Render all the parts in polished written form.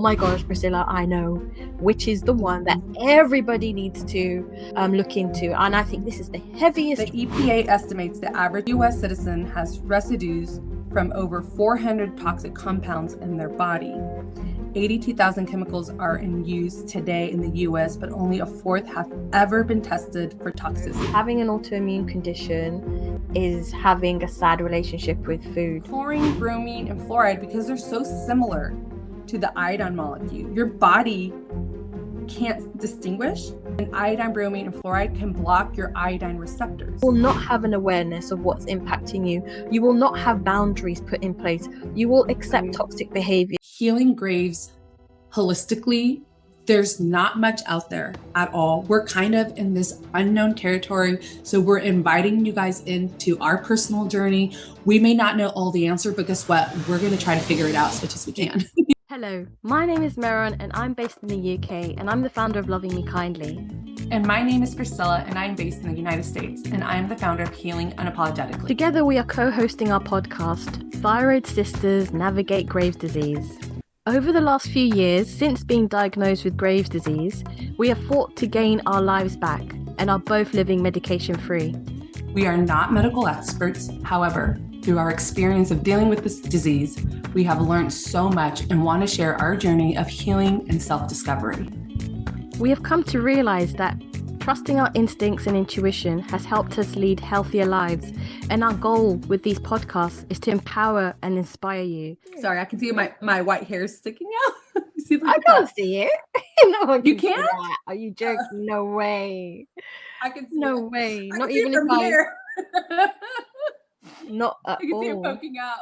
Oh my gosh, Priscilla, I know which is the one that everybody needs to look into. And I think this is the heaviest. The EPA estimates the average U.S. citizen has residues from over 400 toxic compounds in their body. 82,000 chemicals are in use today in the U.S., but only a fourth have ever been tested for toxicity. Having an autoimmune condition is having a sad relationship with food. Chlorine, bromine, and fluoride, because they're so similar to the iodine molecule, your body can't distinguish. And iodine, bromine, and fluoride can block your iodine receptors. You will not have an awareness of what's impacting you. You will not have boundaries put in place. You will accept toxic behavior. Healing Graves holistically, there's not much out there at all. We're kind of in this unknown territory. So we're inviting you guys into our personal journey. We may not know all the answer, but guess what? We're going to try to figure it out as much as we can. Hello, my name is Meron and I'm based in the UK and I'm the founder of Loving Me Kindly. And my name is Priscilla and I'm based in the United States and I'm the founder of Healing Unapologetically. Together we are co-hosting our podcast, Thyroid Sisters Navigate Graves' Disease. Over the last few years, since being diagnosed with Graves' disease, we have fought to gain our lives back and are both living medication-free. We are not medical experts. However, through our experience of dealing with this disease, we have learned so much and want to share our journey of healing and self-discovery. We have come to realize that trusting our instincts and intuition has helped us lead healthier lives. And our goal with these podcasts is to empower and inspire you. Sorry, I can see my white hair sticking out. You see I can't see it. No one You can see can't? that. Are you joking? No way. I can see No it. way. I Not can see even it from if here. Not at I can see it all. poking out.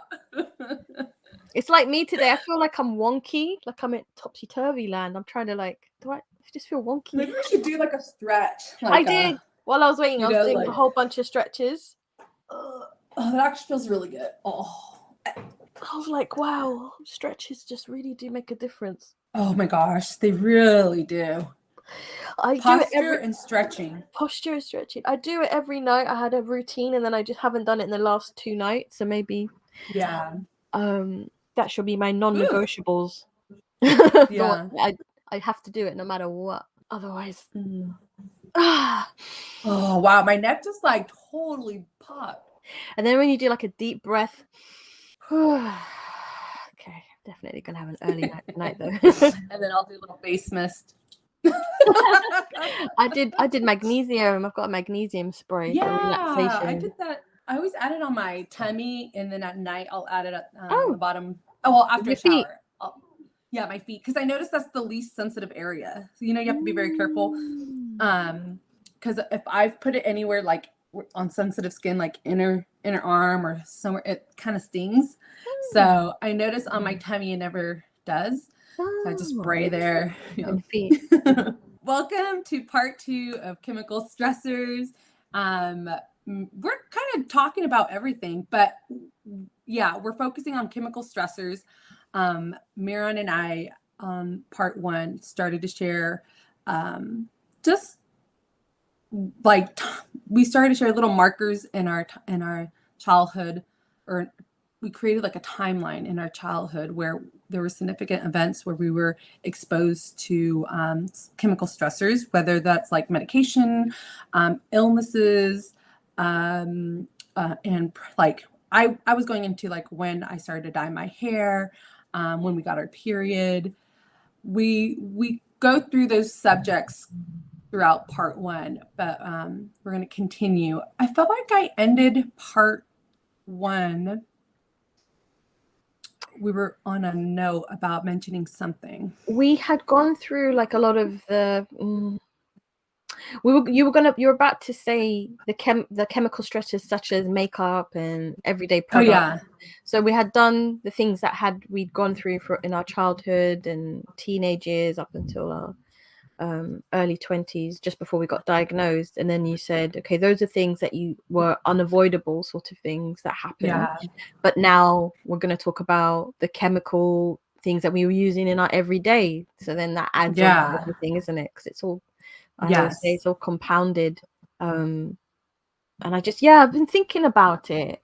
It's like me today. I feel like I'm wonky, like I'm in topsy-turvy land. I'm trying to I just feel wonky? Maybe we should do like a stretch. I did. While I was waiting, I was doing a whole bunch of stretches. Oh, that actually feels really good. Oh. I was like, wow, stretches just really do make a difference. Oh my gosh, they really do. Posture and stretching. Posture and stretching. I do it every night. I had a routine and then I just haven't done it in the last 2 nights. So maybe that should be my non-negotiables. Yeah. I have to do it no matter what. Otherwise. Oh wow, my neck just like totally popped. And then when you do like a deep breath, okay, definitely gonna have an early night though. And then I'll do a little face mist. I did magnesium. I've got a magnesium spray for relaxation. I did that. I always add it on my tummy, and then at night I'll add it at the bottom. Oh well, after a shower. Yeah, my feet, because I noticed that's the least sensitive area. So you have to be very careful. Because if I've put it anywhere like on sensitive skin, like inner arm or somewhere, it kind of stings. So I notice on my tummy it never does. So I just spray there. Welcome to part 2 of Chemical Stressors. We're kind of talking about everything, but yeah, we're focusing on chemical stressors. Meron and I on part 1 started to share just like we started to share little markers in our childhood, or we created like a timeline in our childhood where there were significant events where we were exposed to chemical stressors, whether that's like medication, illnesses, and like I was going into like when I started to dye my hair, when we got our period. We go through those subjects throughout part 1, but we're going to continue. I felt like I ended part 1. We were on a note about mentioning something. We had gone through like a lot of the. You were about to say the chemical stressors such as makeup and everyday products. Oh yeah. So we had done the things that we'd gone through in our childhood and teenage years up until our early 20s, just before we got diagnosed. And then you said, okay, those are things that you were unavoidable sort of things that happened. Yeah. But now we're going to talk about the chemical things that we were using in our everyday. So then that adds on to everything, isn't it? Because it's all, I always say it's all compounded. And I've been thinking about it.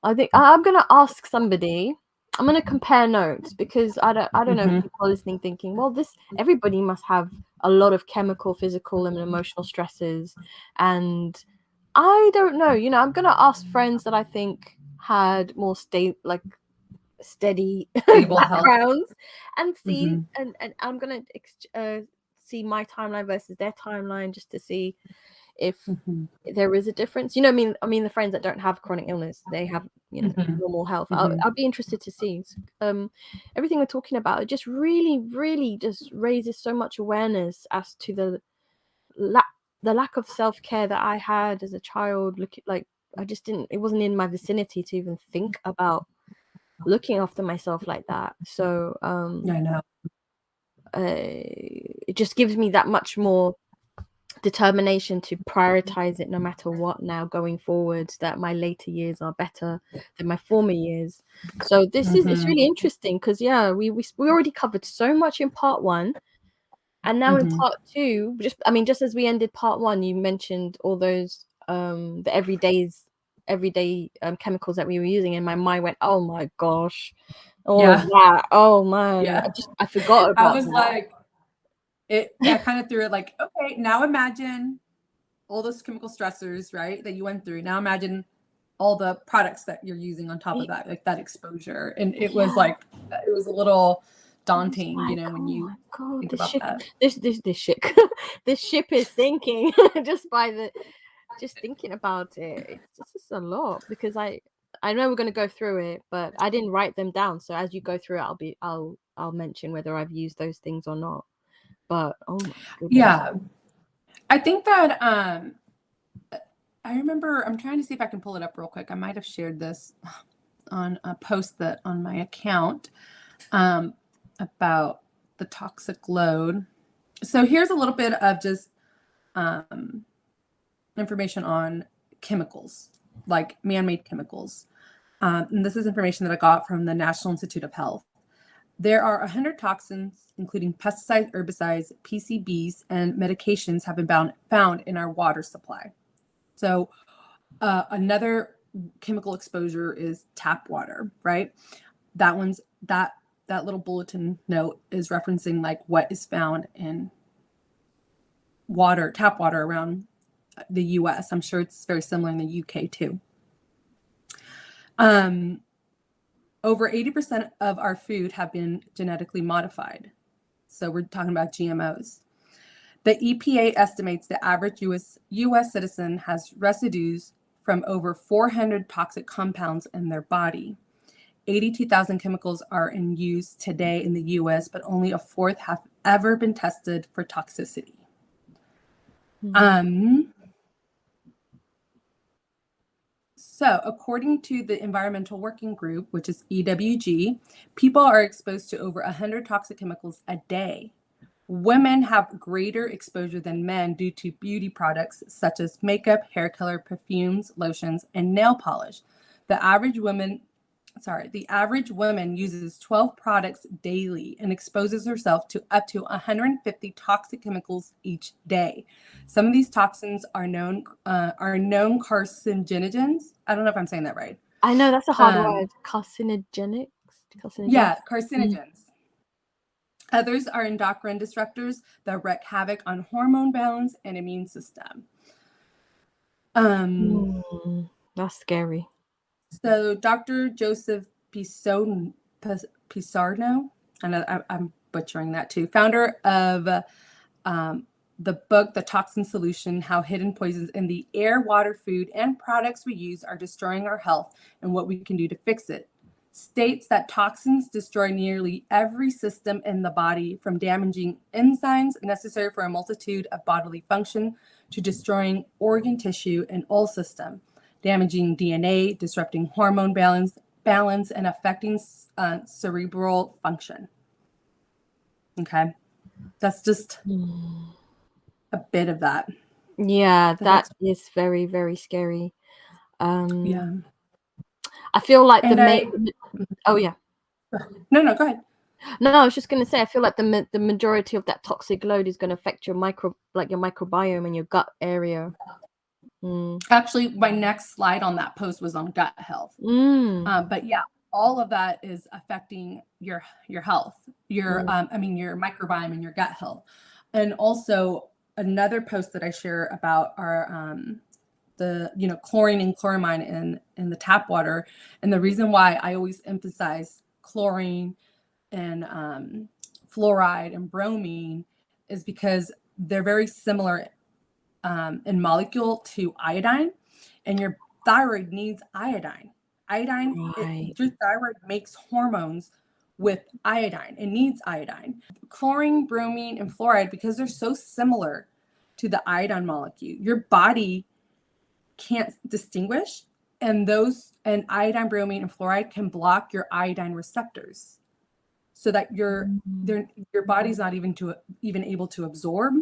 I think I'm going to ask somebody I'm gonna compare notes, because I don't know if Mhm. people are listening thinking, well, everybody must have a lot of chemical, physical, and emotional stresses, and I don't know. I'm gonna ask friends that I think had more steady Stable health. backgrounds, and see, Mhm. and I'm gonna see my timeline versus their timeline, just to see if Mhm. there is a difference. I mean the friends that don't have chronic illness, they have Mhm. normal health. Mhm. I'll be interested to see. Everything we're talking about, it just really just raises so much awareness as to the lack of self-care that I had as a child. I just didn't, it wasn't in my vicinity to even think about looking after myself like that. So I know. it just gives me that much more determination to prioritize it no matter what now going forward, that my later years are better than my former years. So it's really interesting, because we already covered so much in part 1, and now in Mhm. part 2, just as we ended part 1, you mentioned all those the everyday chemicals that we were using, and my mind went, oh my gosh, all of Yeah. that. Oh man, Yeah. I forgot I about was that. like, I kind of threw it like, okay, now imagine all those chemical stressors, right, that you went through. Now imagine all the products that you're using on top of that, like that exposure. And it was like, it was a little daunting, Like, when oh you my god, think about that. this ship this ship is sinking just thinking about it. It's just a lot, because I know we're going to go through it, but I didn't write them down. So as you go through it, I'll mention whether I've used those things or not. But oh my goodness. Yeah. I think that I remember, I'm trying to see if I can pull it up real quick. I might have shared this on a post that on my account about the toxic load. So here's a little bit of just information on chemicals, like man-made chemicals. And this is information that I got from the National Institute of Health. There are 100 toxins, including pesticides, herbicides, PCBs, and medications have been found in our water supply. So another chemical exposure is tap water, right? That little bulletin note is referencing like what is found in tap water around the US. I'm sure it's very similar in the UK too. Over 80% of our food have been genetically modified. So we're talking about GMOs. The EPA estimates the average US citizen has residues from over 400 toxic compounds in their body. 82,000 chemicals are in use today in the US, but only a fourth have ever been tested for toxicity. So according to the Environmental Working Group, which is EWG, people are exposed to over 100 toxic chemicals a day. Women have greater exposure than men due to beauty products such as makeup, hair color, perfumes, lotions, and nail polish. The average woman uses 12 products daily and exposes herself to up to 150 toxic chemicals each day. Some of these toxins are known carcinogens. I don't know if I'm saying that right. I know that's a hard word. Carcinogenics. Yeah, carcinogens. Others are endocrine disruptors that wreak havoc on hormone balance and immune system. That's scary. So Dr. Joseph Pisarno, I know I'm butchering that too, founder of the book, The Toxin Solution, How Hidden Poisons in the Air, Water, Food, and Products We Use Are Destroying Our Health and What We Can Do to Fix It, states that toxins destroy nearly every system in the body, from damaging enzymes necessary for a multitude of bodily function to destroying organ tissue and all system, damaging DNA, disrupting hormone balance, and affecting cerebral function. Okay, that's just a bit of that. Yeah, that is very, very scary. Yeah. I feel like And oh yeah. No, go ahead. No, I was just going to say, I feel like the majority of that toxic load is going to affect your microbiome and your gut area. Actually, my next slide on that post was on gut health. But yeah, all of that is affecting your health, your your microbiome and your gut health. And also another post that I share about our the chlorine and chloramine in the tap water, and the reason why I always emphasize chlorine and fluoride and bromine is because they're very similar in molecule to iodine, and your thyroid needs iodine. Your thyroid makes hormones with iodine. It needs iodine. Chlorine, bromine, and fluoride, because they're so similar to the iodine molecule, your body can't distinguish, and iodine, bromine, and fluoride can block your iodine receptors, so that your body's not even able to absorb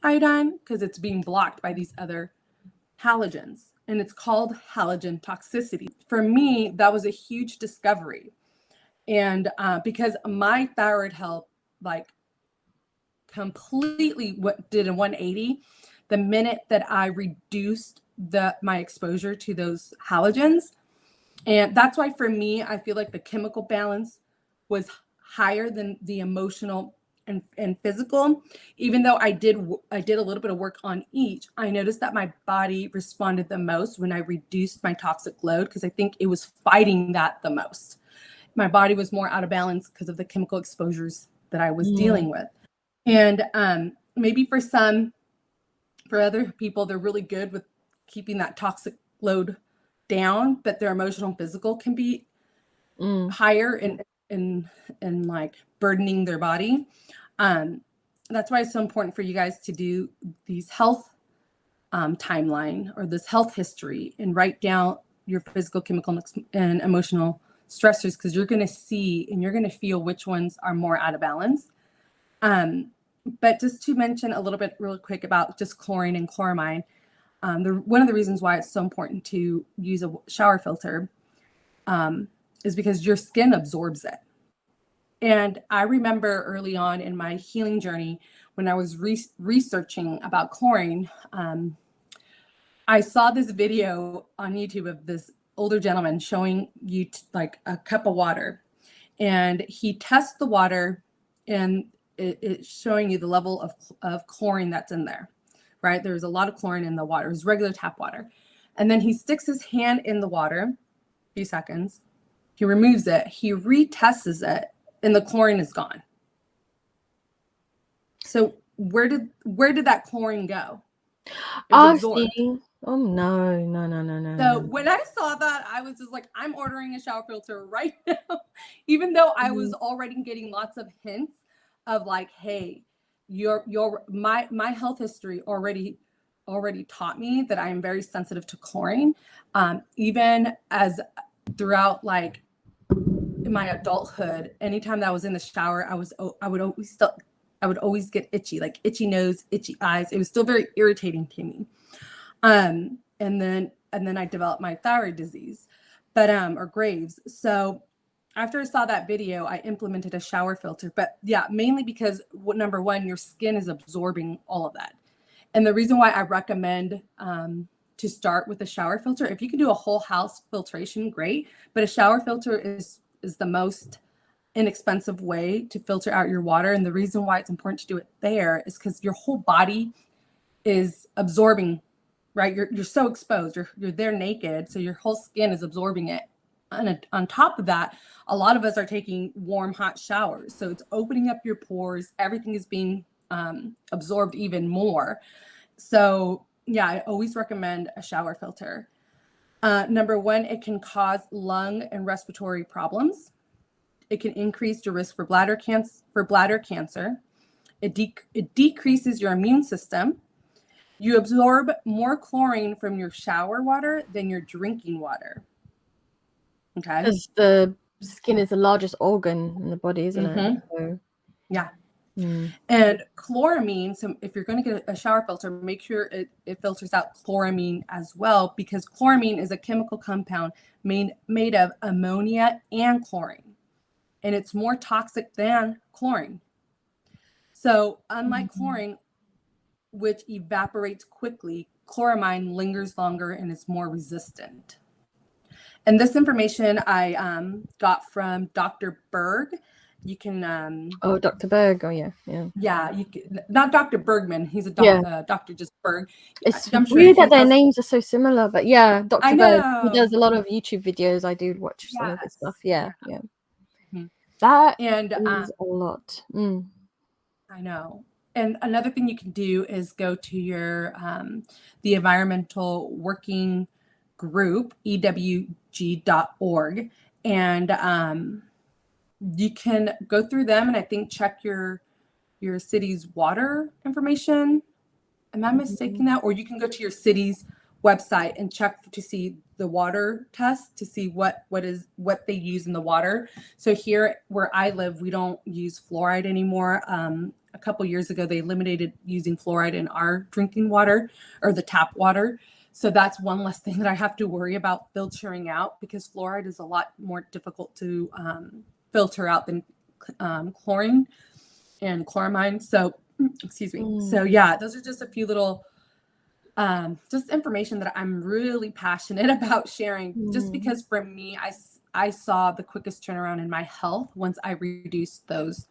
iodine because it's being blocked by these other halogens, and it's called halogen toxicity. For me, that was a huge discovery, and because my thyroid health completely did a 180 the minute that I reduced my exposure to those halogens. And that's why for me, I feel like the chemical balance was higher than the emotional and physical. Even though I did a little bit of work on each, I noticed that my body responded the most when I reduced my toxic load, because I think it was fighting that the most. My body was more out of balance because of the chemical exposures that I was dealing with. And maybe for other people, they're really good with keeping that toxic load down, but their emotional and physical can be higher in like burdening their body. That's why it's so important for you guys to do these health timeline or this health history and write down your physical, chemical, and emotional stressors, because you're going to see and you're going to feel which ones are more out of balance. But just to mention a little bit really quick about just chlorine and chloramine, one of the reasons why it's so important to use a shower filter is because your skin absorbs it. And I remember early on in my healing journey, when I was researching about chlorine, I saw this video on YouTube of this older gentleman showing you like a cup of water, and he tests the water, and it's showing you the level of chlorine that's in there, right? There's a lot of chlorine in the water. It's regular tap water. And then he sticks his hand in the water, a few seconds, he removes it, he retests it, and the chlorine is gone. So where did that chlorine go? Oh, no. So when I saw that, I was just like, I'm ordering a shower filter right now, even though I was already getting lots of hints of like, hey, my health history already taught me that I am very sensitive to chlorine. Even as throughout like my adulthood, anytime that I was in the shower, I would always get itchy, like itchy nose, itchy eyes. It was still very irritating to me. And then I developed my thyroid disease, or Graves. So after I saw that video, I implemented a shower filter, but yeah, mainly because number one, your skin is absorbing all of that. And the reason why I recommend to start with a shower filter, if you can do a whole house filtration, great, but a shower filter is the most inexpensive way to filter out your water. And the reason why it's important to do it there is because your whole body is absorbing, right? You're so exposed, you're there naked, so your whole skin is absorbing it. And on top of that, a lot of us are taking warm, hot showers. So it's opening up your pores. Everything is being absorbed even more. So yeah, I always recommend a shower filter. Number one, it can cause lung and respiratory problems. It can increase your risk for bladder cancer. It decreases your immune system. You absorb more chlorine from your shower water than your drinking water. Okay. Because the skin is the largest organ in the body, isn't it? So, yeah. And chloramine, so if you're going to get a shower filter, make sure it filters out chloramine as well, because chloramine is a chemical compound made of ammonia and chlorine, and it's more toxic than chlorine. So unlike chlorine, which evaporates quickly, chloramine lingers longer and is more resistant. And this information I got from Dr. Berg. You can Oh, Dr. Berg. Oh yeah. yeah, you can, not Dr. Bergman. He's a doctor, just Berg. It's I'm sure weird he that their has, names are so similar, but yeah, Dr. I Berg. He know. does a lot of YouTube videos. I do watch some of his stuff. Yeah. Mhm. That And is a lot. I know. And another thing you can do is go to your the Environmental Working Group, ewg.org, and you can go through them and I think check your city's water information. Am I mistaking that? Or you can go to your city's website and check to see the water test to see what they use in the water. So here where I live, we don't use fluoride anymore. A couple years ago, they eliminated using fluoride in our drinking water or the tap water. So that's one less thing that I have to worry about filtering out, because fluoride is a lot more difficult to filter out than chlorine and chloramine. So, excuse me. So yeah, those are just a few little just information that I'm really passionate about sharing, just because for me, I saw the quickest turnaround in my health once I reduced those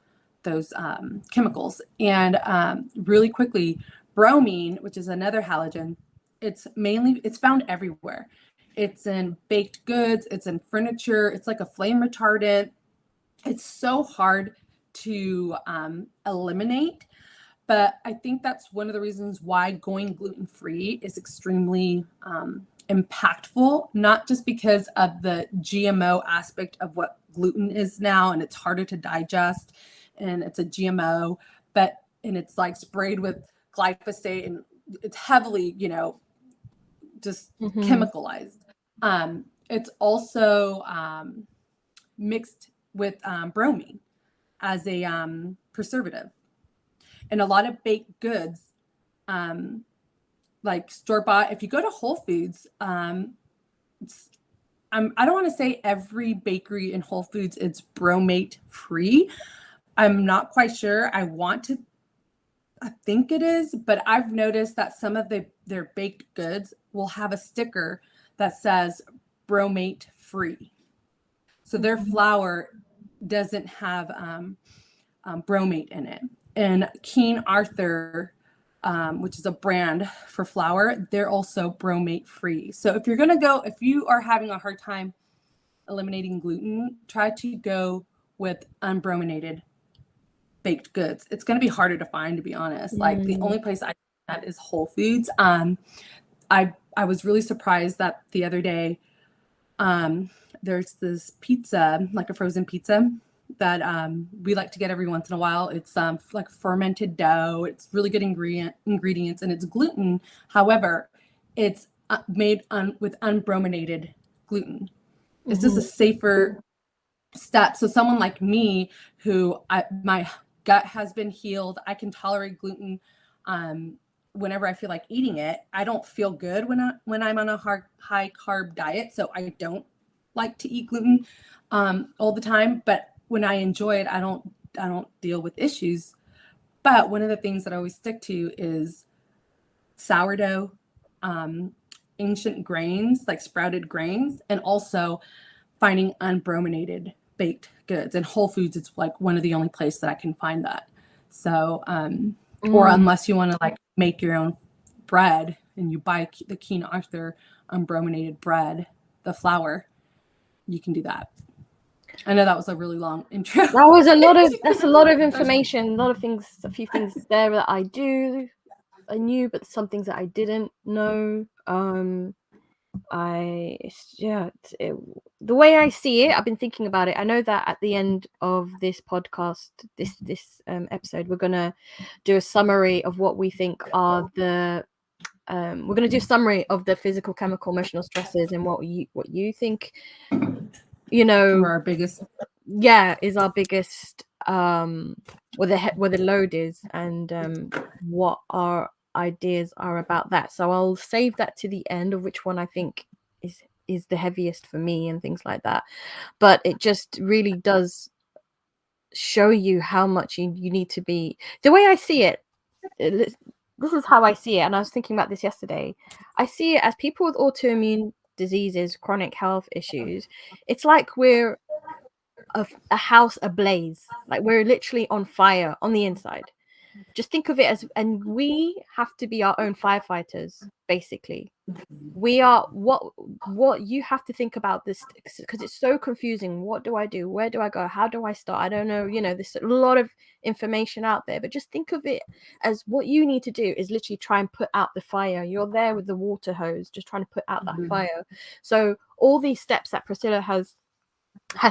chemicals. And really quickly, bromine, which is another halogen, it's found everywhere. It's in baked goods, it's in furniture, it's like a flame retardant. It's so hard to eliminate. But I think that's one of the reasons why going gluten-free is extremely impactful, not just because of the GMO aspect of what gluten is now, and it's harder to digest, and it's a GMO, and it's like sprayed with glyphosate, and it's heavily, just chemicalized. It's also mixed with bromine as a preservative. And a lot of baked goods, like store-bought, if you go to Whole Foods, I don't want to say every bakery in Whole Foods is bromate free. I'm not quite sure. I think it is, but I've noticed that some of their baked goods will have a sticker that says bromate free. So their flour doesn't have bromate in it. And King Arthur, which is a brand for flour, they're also bromate free. So if you are having a hard time eliminating gluten, try to go with unbrominated baked goods. It's going to be harder to find, to be honest. Like the only place I find that is Whole Foods. I was really surprised that the other day, there's this pizza, like a frozen pizza, that we like to get every once in a while. It's like fermented dough. It's really good ingredients, and it's gluten. However, it's made with unbrominated gluten. It's just a safer step. So someone like me, my gut has been healed, I can tolerate gluten whenever I feel like eating it. I don't feel good when I'm on a high carb diet, so I don't like to eat gluten all the time. But when I enjoy it, I don't deal with issues. But one of the things that I always stick to is sourdough, ancient grains, like sprouted grains, and also finding unbrominated baked goods. And Whole Foods, it's like one of the only places that I can find that. So, or unless you want to like make your own bread and you buy the King Arthur unbrominated bread, the flour, you can do that. I know that was a really long intro. That was that's a lot of information, a few things there that I knew, but some things that I didn't know. The way I see it, I've been thinking about it. I know that at the end of this podcast, this episode, we're gonna do a summary of what we think are the we're gonna do a summary of the physical, chemical, emotional stresses and what you think, were our biggest. Yeah, is our biggest where the load is, and what our ideas are about that. So I'll save that to the end of which one I think is the heaviest for me and things like that. But it just really does show you how much you need to be. The way I see it, this is how I see it, and I was thinking about this yesterday. I see it as people with autoimmune diseases, chronic health issues, it's like we're a house ablaze. Like we're literally on fire on the inside. Just think of it as, and we have to be our own firefighters, basically. We are what you have to think about this, because it's so confusing. What do I do? Where do I go? How do I start? I don't know. There's a lot of information out there, but just think of it as what you need to do is literally try and put out the fire. You're there with the water hose, just trying to put out that fire. So all these steps that Priscilla has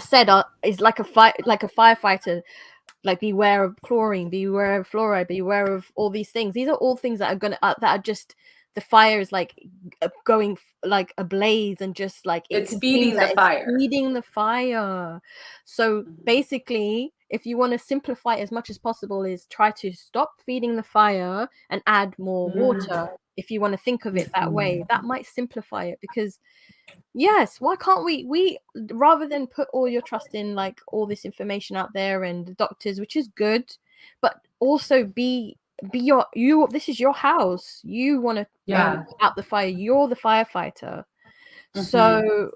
said is like a firefighter. Like beware of chlorine, beware of fluoride, beware of all these things. These are all things that are that are just, the fire is like going like ablaze, and just like it's feeding the fire. Feeding the fire. So basically, if you want to simplify it as much as possible, is try to stop feeding the fire and add more water. If you want to think of it that way, that might simplify it. Because yes, why can't we rather than put all your trust in like all this information out there and the doctors, which is good, but also be you this is your house. You want to out the fire. You're the firefighter. So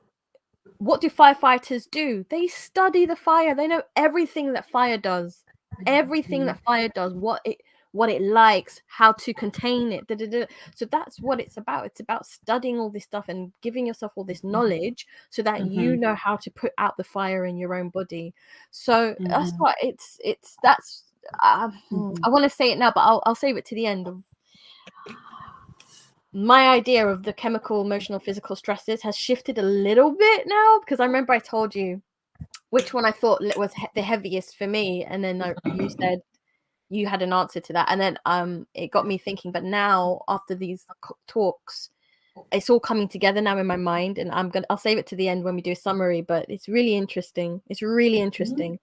what do firefighters do? They study the fire. They know everything that fire does. Everything that fire does, what it likes, how to contain it. So that's what it's about. It's about studying all this stuff and giving yourself all this knowledge so that you know how to put out the fire in your own body. So that's what that's I want to say it now, but I'll save it to the end. My idea of the chemical, emotional, physical stresses has shifted a little bit now, because I remember I told you which one I thought was the heaviest for me, and then you said you had an answer to that, and then it got me thinking. But now, after these talks, it's all coming together now in my mind, and I'll save it to the end when we do a summary. But it's really interesting. It's really interesting.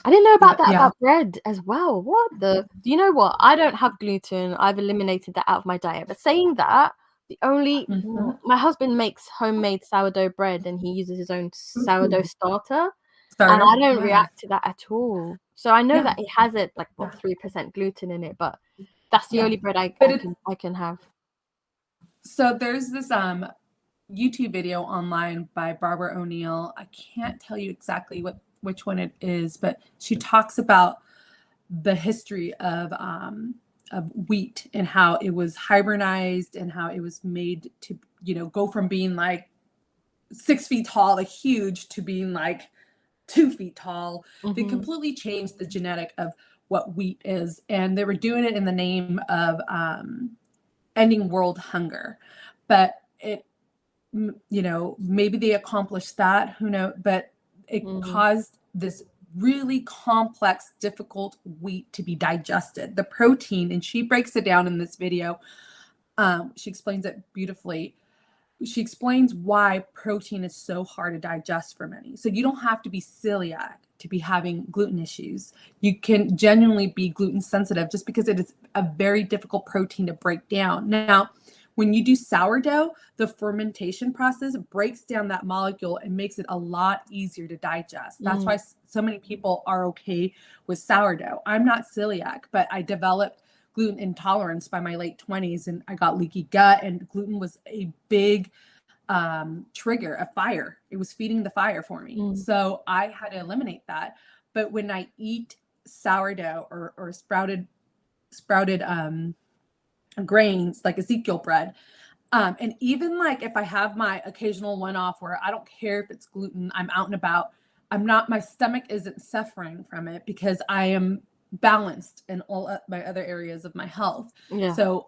I didn't know about that about bread as well. Do you know what? I don't have gluten. I've eliminated that out of my diet. But saying that, my husband makes homemade sourdough bread, and he uses his own sourdough starter. And I don't react to that at all. So I know that it has 3% gluten in it, but that's the only bread I can have. So there's this YouTube video online by Barbara O'Neill. I can't tell you exactly which one it is, but she talks about the history of wheat and how it was hybridized and how it was made to, go from being like 6 feet tall, like huge, to being like 2 feet tall. They completely changed the genetic of what wheat is, and they were doing it in the name of ending world hunger. But it, maybe they accomplished that, who knows, but it caused this really complex, difficult wheat to be digested. The protein, and she breaks it down in this video. She explains it beautifully. She explains why protein is so hard to digest for many. So you don't have to be celiac to be having gluten issues. You can genuinely be gluten sensitive just because it is a very difficult protein to break down. Now, when you do sourdough, the fermentation process breaks down that molecule and makes it a lot easier to digest. That's why so many people are okay with sourdough. I'm not celiac, but I developed gluten intolerance by my late 20s, and I got leaky gut, and gluten was a big trigger, a fire. It was feeding the fire for me. So I had to eliminate that. But when I eat sourdough or sprouted grains like Ezekiel bread, and even like if I have my occasional one-off where I don't care if it's gluten, I'm out and about, my stomach isn't suffering from it because I am balanced in all my other areas of my health. So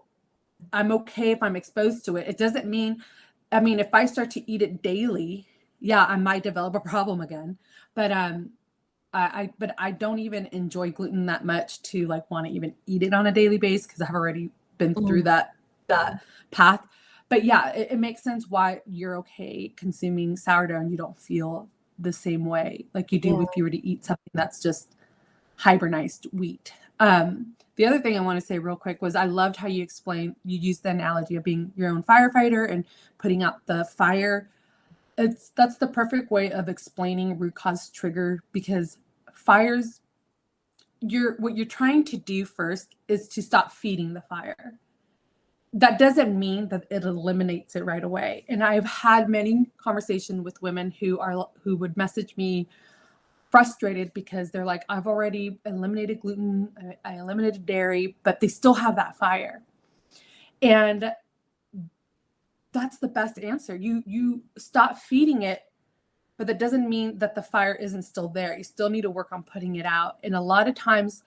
I'm okay if I'm exposed to it. It doesn't mean, if I start to eat it daily, I might develop a problem again. But I don't even enjoy gluten that much to like want to even eat it on a daily basis, because I've already been through that path. But it makes sense why you're okay consuming sourdough and you don't feel the same way like you do if you were to eat something that's just hybridized wheat. The other thing I want to say real quick was I loved how you used the analogy of being your own firefighter and putting out the fire. That's the perfect way of explaining root cause trigger, because fires, what you're trying to do first is to stop feeding the fire. that doesn't mean that it eliminates it right away. And I've had many conversations with women who would message me frustrated because they're like, I've already eliminated gluten, I eliminated dairy, but they still have that fire. And that's the best answer. You stop feeding it, but that doesn't mean that the fire isn't still there. You still need to work on putting it out. And a lot of times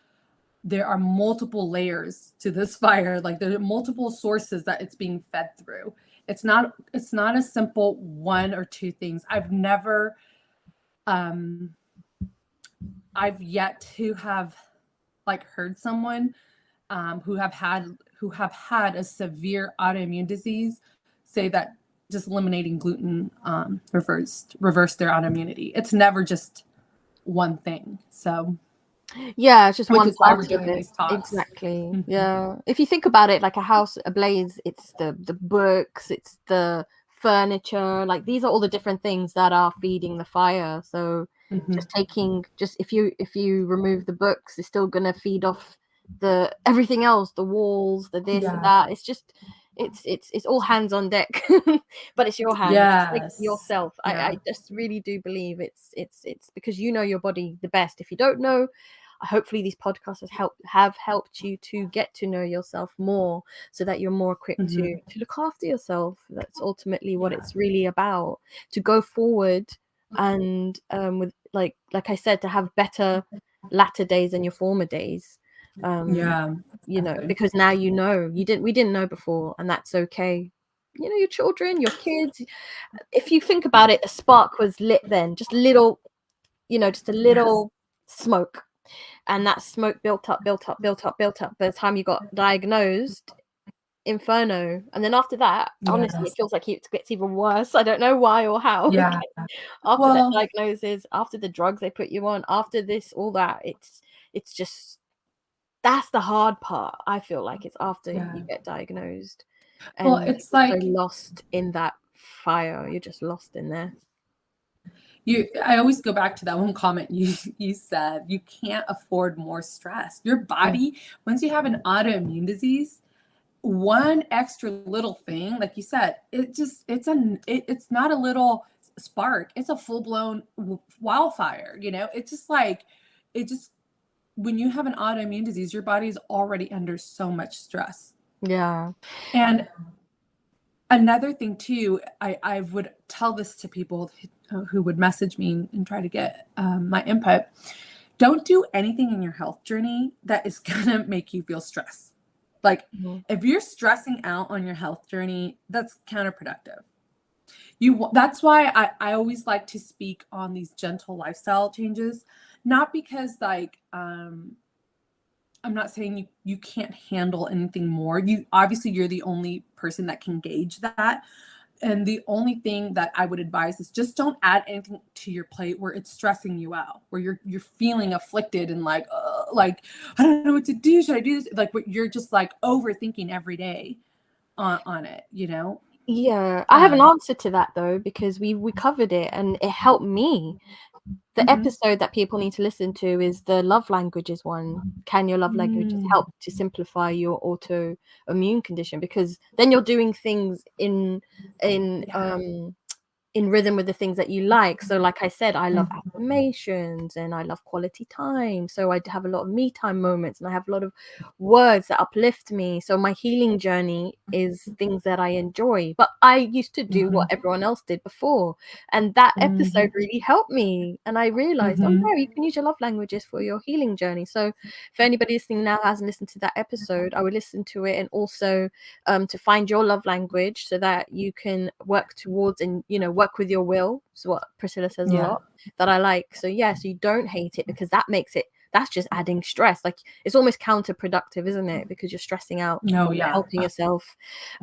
there are multiple layers to this fire. Like there are multiple sources that it's being fed through. It's not a simple one or two things. I've yet to have like heard someone who have had a severe autoimmune disease say that just eliminating gluten reversed their autoimmunity. It's never just one thing. So yeah, it's just which one is why part we're of doing it. these talks. Exactly. Mhm. Yeah. If you think about it, like a house ablaze, it's the books, it's the furniture, like these are all the different things that are feeding the fire. So Mhm. just if you remove the books, it's still gonna feed off the everything else, the walls, the this, the Yeah. that. It's just it's all hands on deck. But it's your hands, like Yes. yourself. Yeah. I just really do believe it's because you know your body the best. If you don't know, hopefully these podcasts have helped you to get to know yourself more, so that you're more equipped Mhm. to look after yourself. That's ultimately what Yeah. it's really about, to go forward and with like I said, to have better latter days than your former days. Yeah. You know, Exactly. because now we didn't know before, and that's okay. You know, your children, your kids, if you think about it, a spark was lit then, just a little, just a Yes. little smoke, and that smoke built up by the time you got diagnosed. Inferno. And then after that, honestly, it Yes. feels like it gets even worse. I don't know why or how. Yeah. After that Well, diagnosis, after the drugs they put you on, after this, all that, it's just, that's the hard part. I feel like it's after yeah. you get diagnosed, Well, and it's you're so like lost in that fire. You're just lost in there. I always go back to that one comment you said, you can't afford more stress. Your body, once you have an autoimmune disease, one extra little thing, like you said, it's not a little spark. It's a full-blown wildfire, It's just like when you have an autoimmune disease, your body is already under so much stress. Yeah. And another thing too, I would tell this to people who would message me and try to get my input. Don't do anything in your health journey that is gonna make you feel stressed. Like Mhm. if you're stressing out on your health journey, that's counterproductive. That's why I always like to speak on these gentle lifestyle changes, not because like I'm not saying you can't handle anything more. You're the only person that can gauge that. And the only thing that I would advise is just don't add anything to your plate where it's stressing you out, where you're feeling afflicted and like I don't know what to do. Should I do this? Like you're just like overthinking every day on it, Yeah, I have an answer to that though, because we covered it and it helped me. The Mhm. episode that people need to listen to is the love languages one. Can your love languages help to simplify your autoimmune condition? Because then you're doing things in Yeah. in rhythm with the things that you like. So like I said, I love affirmations and I love quality time. So I have a lot of me time moments and I have a lot of words that uplift me. So my healing journey is things that I enjoy. But I used to do what everyone else did before. And that episode really helped me. And I realized, oh Mhm. no, you can use your love languages for your healing journey. So if anybody listening now hasn't listened to that episode, I would listen to it, and also to find your love language so that you can work towards and work with your will. Is what Priscilla says a Yeah. lot, that I like. So yeah, so you don't hate it, because that's just adding stress. Like it's almost counterproductive, isn't it? Because you're stressing out, No, you're not yeah. helping yourself,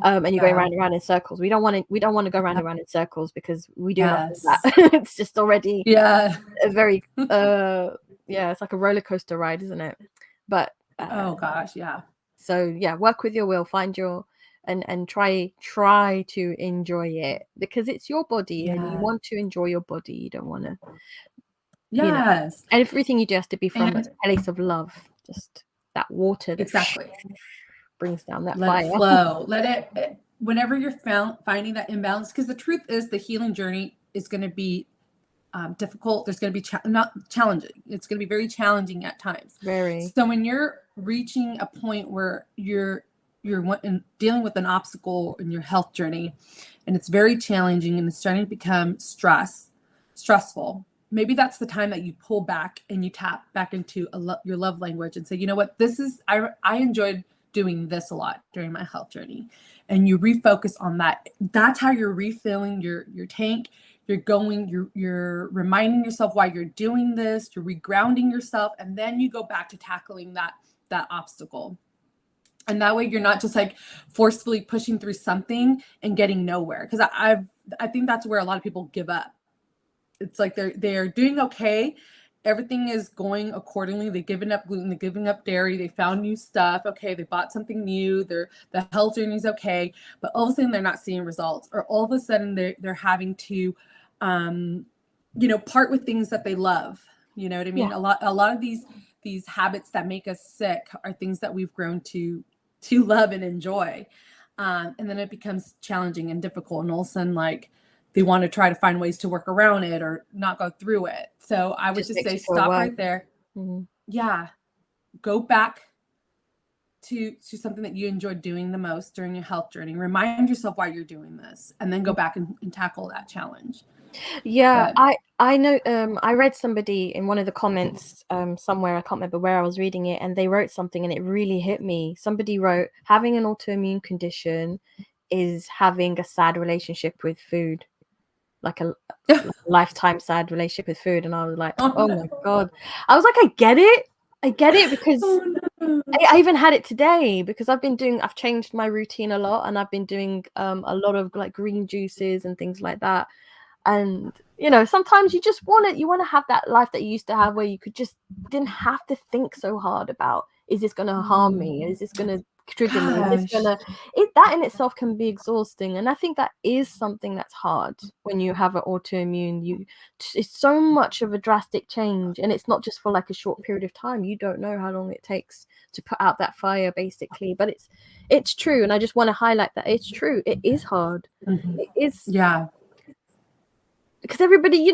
and you're going Yeah. round and round in circles. We don't want to go round and round in circles, because we do enough of Yes. that. It's just already Yeah. a very yeah, it's like a roller coaster ride, isn't it? But Oh gosh, yeah. so yeah, work with your will, find your and try to enjoy it, because it's your body and you Yeah. want to enjoy your body. You don't want to, Yes. everything you do has to be from a And place of love, just that water that exactly. brings down that let fire. it flow. Let it whenever you're finding that imbalance, because the truth is the healing journey is going to be difficult. There's going to be not challenging. It's going to be very challenging at times. Very. So when you're reaching a point where you're dealing with an obstacle in your health journey, and it's very challenging, and it's starting to become stressful, maybe that's the time that you pull back and you tap back into your love language and say, you know what, I enjoyed doing this a lot during my health journey, and you refocus on that. That's how you're refilling your tank. You're reminding yourself why you're doing this, you're regrounding yourself, and then you go back to tackling that obstacle. And that way you're not just like forcefully pushing through something and getting nowhere. Because I think that's where a lot of people give up. It's like they're doing okay. Everything is going accordingly. They've given up gluten, they're giving up dairy, they found new stuff. Okay, they bought something new, the health journey is okay, but all of a sudden they're not seeing results, or all of a sudden they're having to part with things that they love. You know what I mean? Yeah. A lot of these habits that make us sick are things that we've grown to love and enjoy. And then it becomes challenging and difficult, and all of a sudden, like, they want to try to find ways to work around it or not go through it. So I would just say stop right there. Mm-hmm. Yeah. Go back to something that you enjoyed doing the most during your health journey. Remind yourself why you're doing this, and then go back and tackle that challenge. Yeah, I know. I read somebody in one of the comments somewhere, I can't remember where I was reading it, and they wrote something and it really hit me. Somebody wrote, having an autoimmune condition is having a sad relationship with food, like a lifetime sad relationship with food. And I was like, oh no. My God. I was like, I get it because I even had it today, because I've changed my routine a lot, and I've been doing a lot of like green juices and things like that. And sometimes you just want to have that life that you used to have, where you didn't have to think so hard about, is this going to harm me? Is this going to trigger me? That in itself can be exhausting. And I think that is something that's hard when you have an autoimmune. It's so much of a drastic change, and it's not just for like a short period of time. You don't know how long it takes to put out that fire, basically. But it's true, and I just want to highlight that it's true. It is hard. Mm-hmm. It is. Yeah. Because everybody, you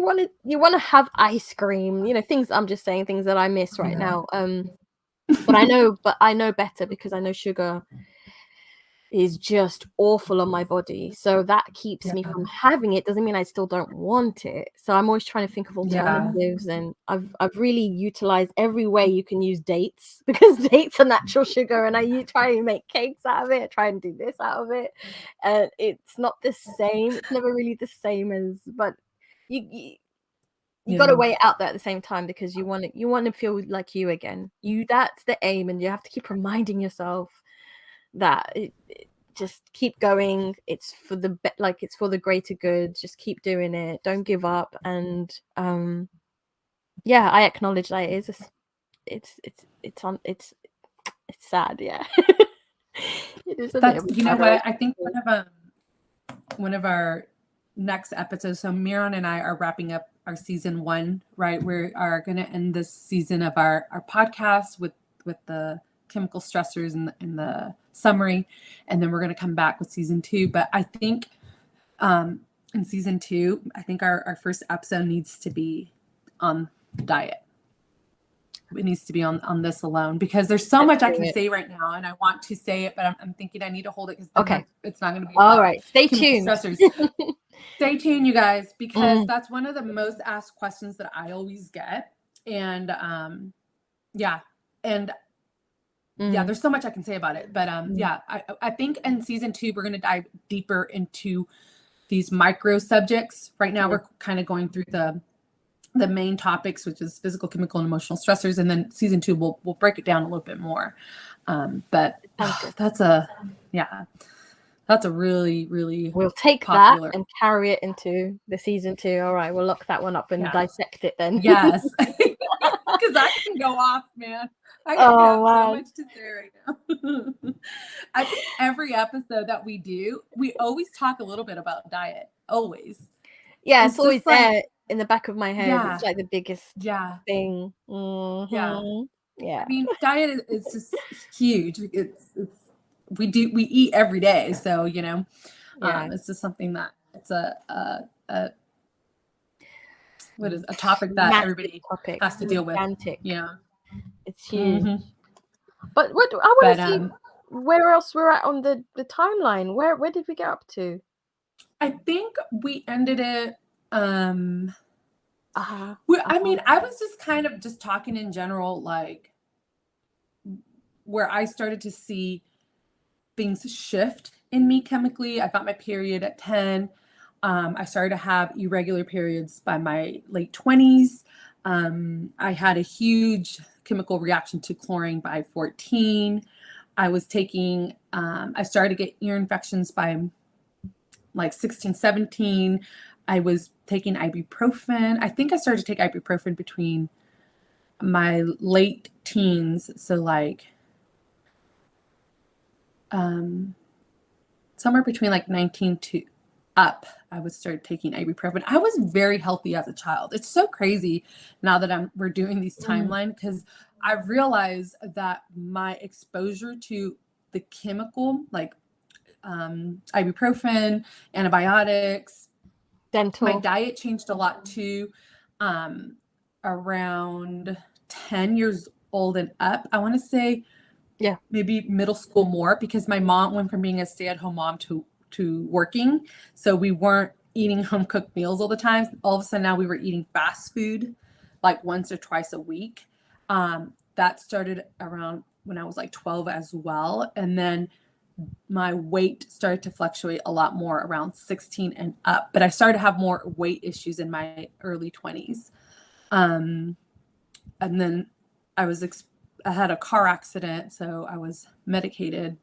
want to have ice cream, things. I'm just saying things that I miss right now. But I know better, because I know sugar is just awful on my body. So that keeps me from having it. Doesn't mean I still don't want it. So I'm always trying to think of alternatives, and I've really utilized every way you can use dates, because dates are natural sugar, and I try and make cakes out of it, try and do this out of it. And it's not the same. It's never really the same but you got to weigh it out there at the same time, because you want to feel like you again. That's the aim, and you have to keep reminding yourself that just keep going. It's for the greater good. Just keep doing it. Don't give up. And I acknowledge that it's sad. Yeah. It is a bit of you know what, I think one of our next episodes, so Miran and I are wrapping up our season 1, right? We are going to end this season of our podcast with the chemical stressors and the summary, and then we're going to come back with season 2. But I think in season 2, I think our first episode needs to be on diet. It needs to be on this alone, because there's so much I can say right now, and I want to say it, but I'm thinking I need to hold it, because it's not going to be all right. Stay tuned. Stressors. Stay tuned, you guys, because that's one of the most asked questions that I always get. And there's so much I can say about it, but I think in season 2 we're going to dive deeper into these micro subjects. Right now we're kind of going through the main topics, which is physical, chemical, and emotional stressors, and then season 2 we'll break it down a little bit more. But that's a really, really we'll take popular. That and carry it into the season 2. All right, we'll lock that one up and dissect it then. Yes. Because I can go off, man. I have so much to say right now. I think every episode that we do, we always talk a little bit about diet. Always. Yeah, it's always there in the back of my head. It's like the biggest thing. Mm-hmm. Yeah. Yeah. I mean, diet is just huge. We eat every day, so Yeah. it's just something that it's a what is a topic that Massive everybody topic. has to deal with. Gigantic. Yeah. It's huge. hmm But what I want But to see where else we're at on the timeline. Where did we get up to? I think we ended it. I mean, I was just kind of just talking in general, like where I started to see things shift in me chemically. I got my period at 10. I started to have irregular periods by my late 20s. I had a huge chemical reaction to chlorine by 14. I was taking, I started to get ear infections by like 16, 17. I was taking ibuprofen. I think I started to take ibuprofen between my late teens. So like somewhere between like 19 to up, I would start taking ibuprofen. I was very healthy as a child. It's so crazy now that we're doing these timeline, because I realized that my exposure to the chemical, like ibuprofen, antibiotics, Dental. my diet changed a lot too. Around 10 years old and up, I want to say, yeah, maybe middle school more, because my mom went from being a stay-at-home mom to working. So we weren't eating home cooked meals all the time. All of a sudden now we were eating fast food like once or twice a week. That started around when I was like 12 as well. And then my weight started to fluctuate a lot more around 16 and up, but I started to have more weight issues in my early 20s. And then I had a car accident, so I was medicated.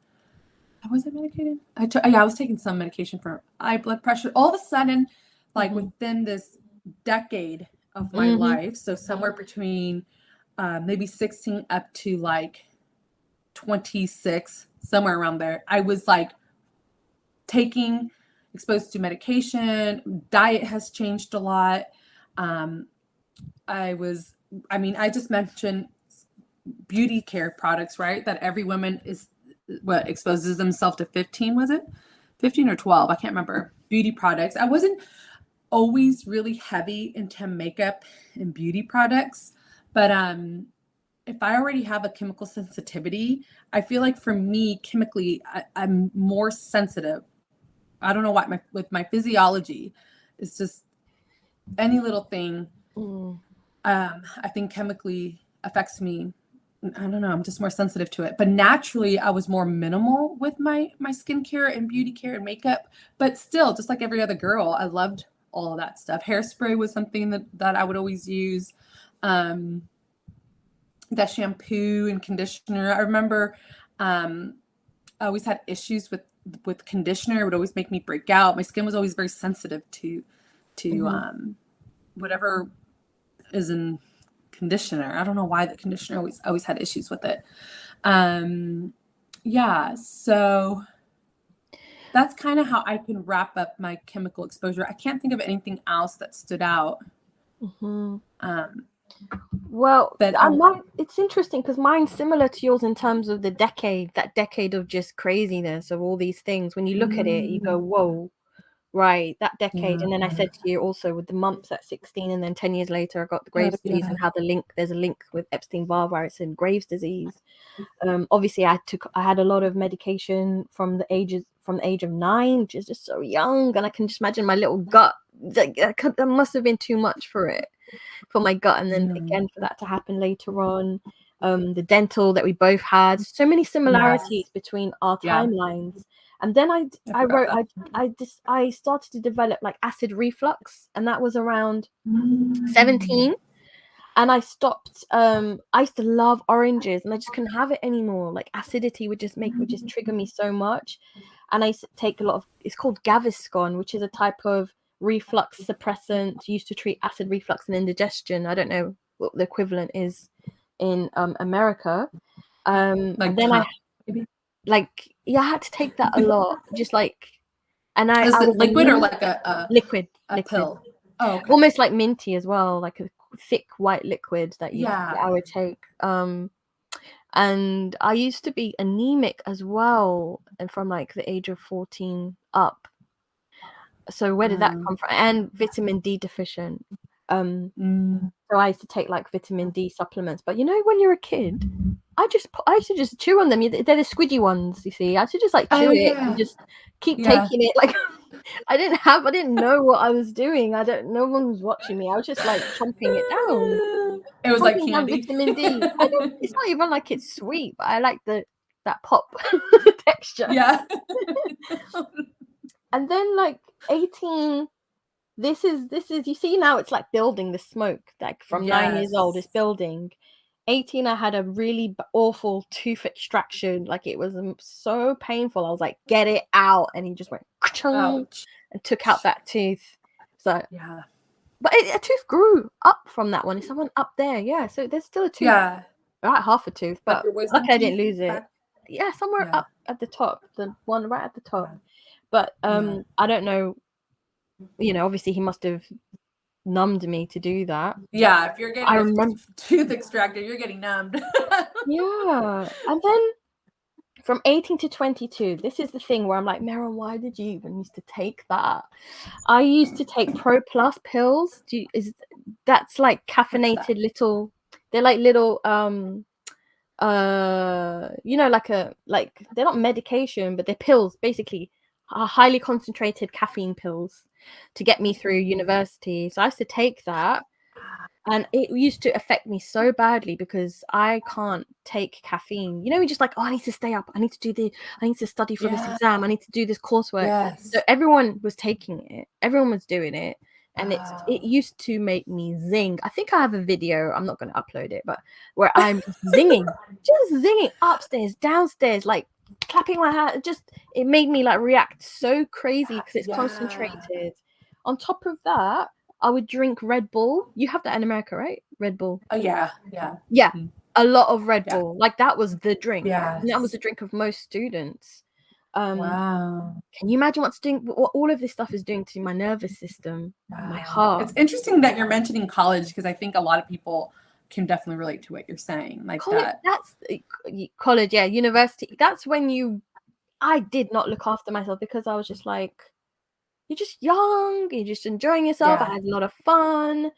Was I medicated? I was taking some medication for high blood pressure. All of a sudden, like within this decade of my life, so somewhere between maybe 16 up to like 26, somewhere around there, I was like exposed to medication. Diet has changed a lot. I just mentioned beauty care products, right? That every woman exposes themselves to 15, was it 15 or 12? I can't remember. Beauty products. I wasn't always really heavy into makeup and beauty products, but if I already have a chemical sensitivity, I feel like for me chemically, I'm more sensitive. I don't know why. With my physiology, it's just any little thing. I think chemically affects me. I don't know. I'm just more sensitive to it. But naturally, I was more minimal with my skincare and beauty care and makeup. But still, just like every other girl, I loved all of that stuff. Hairspray was something that I would always use. That shampoo and conditioner. I remember I always had issues with conditioner. It would always make me break out. My skin was always very sensitive to whatever is in conditioner. I don't know why the conditioner always had issues with it. Yeah, so that's kind of how I can wrap up my chemical exposure. I can't think of anything else that stood out. Well, but it's interesting because mine's similar to yours in terms of that decade of just craziness of all these things. When you look at it, you go, whoa, right, that decade. And then I said to you also with the mumps at 16, and then 10 years later I got the Graves disease, and how there's a link with Epstein Barr virus and Graves disease. Obviously I had a lot of medication from the age of 9, which is just so young, and I can just imagine my little gut, that must have been too much for my gut, and then again for that to happen later on. The dental that we both had, so many similarities between our timelines. And then I started to develop like acid reflux, and that was around 17. And I stopped. I used to love oranges, and I just couldn't have it anymore. Like acidity would just trigger me so much. And I used to take a lot of. It's called Gaviscon, which is a type of reflux suppressant used to treat acid reflux and indigestion. I don't know what the equivalent is in America. And then I had to take that a lot. Just like, and I was liquid or like a liquid pill. Oh, almost like minty as well, like a thick white liquid that I would take. And I used to be anemic as well, and from like the age of 14 up. So where did that come from? And vitamin D deficient. So I used to take like vitamin D supplements. But you know, when you're a kid, I used to just chew on them. They're the squidgy ones, you see. I used to just like chew it and just keep taking it. Like I didn't know what I was doing. No one was watching me. I was just like chomping it down. It was like Chomping down candy. vitamin D. It's not even like it's sweet, but I like that pop texture. Yeah. And then like 18, this is you see now it's like building the smoke, like from 9 years old it's building. 18, I had a really awful tooth extraction. Like it was so painful. I was like, get it out. And he just went and took out that tooth. So yeah. But a tooth grew up from that one. It's someone up there. Yeah. So there's still a tooth. Yeah. Right, half a tooth. But luckily I didn't lose it. Back? Yeah, somewhere up at the top. The one right at the top. But I don't know. You know, obviously he must have numbed me to do that. Yeah, if you're getting a tooth extracted, you're getting numbed. Yeah. And then from 18 to 22, this is the thing where I'm like, Meron, why did you even used to take that? I used to take Pro Plus pills. That's like caffeinated little, they're like little you know, like they're not medication, but they're pills, basically highly concentrated caffeine pills to get me through university. So I used to take that, and it used to affect me so badly because I can't take caffeine. You know, you're just like, oh, I need to stay up, I need to do this, I need to study for this exam, I need to do this coursework. So everyone was taking it, everyone was doing it, and it used to make me zing. I think I have a video, I'm not going to upload it, but where I'm just zinging upstairs, downstairs, like clapping my hand. It made me like react so crazy because it's concentrated. On top of that, I would drink Red Bull. You have that in America, right? Red Bull. Oh yeah. A lot of Red Bull. Like that was the drink. Yes. And that was the drink of most students. Wow. Can you imagine what all of this stuff is doing to my nervous system, my heart? It's interesting that you're mentioning college, because I think a lot of people can definitely relate to what you're saying. Like college, that's college, yeah, university. That's when I did not look after myself because I was just like, you're just young, you're just enjoying yourself. I had a lot of fun.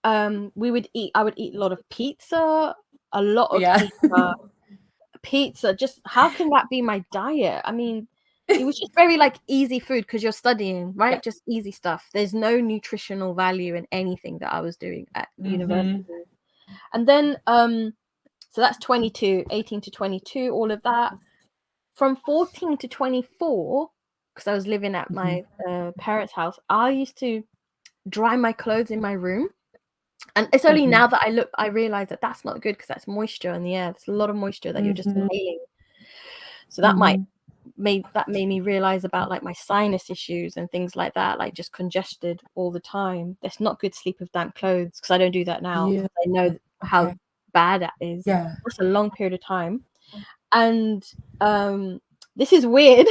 I would eat a lot of pizza, pizza. Just how can that be my diet? I mean, it was just very like easy food because you're studying, right? Just easy stuff. There's no nutritional value in anything that I was doing at university. And then so that's 22, 18 to 22, all of that. From 14 to 24, because I was living at my parents' house, I used to dry my clothes in my room. And it's only now that I realize that that's not good because that's moisture in the air. There's a lot of moisture that you're just inhaling. So that made me realize about like my sinus issues and things like that, like just congested all the time. That's not good to sleep with damp clothes because I don't do that now. I know how bad that is. That's a long period of time. And this is weird.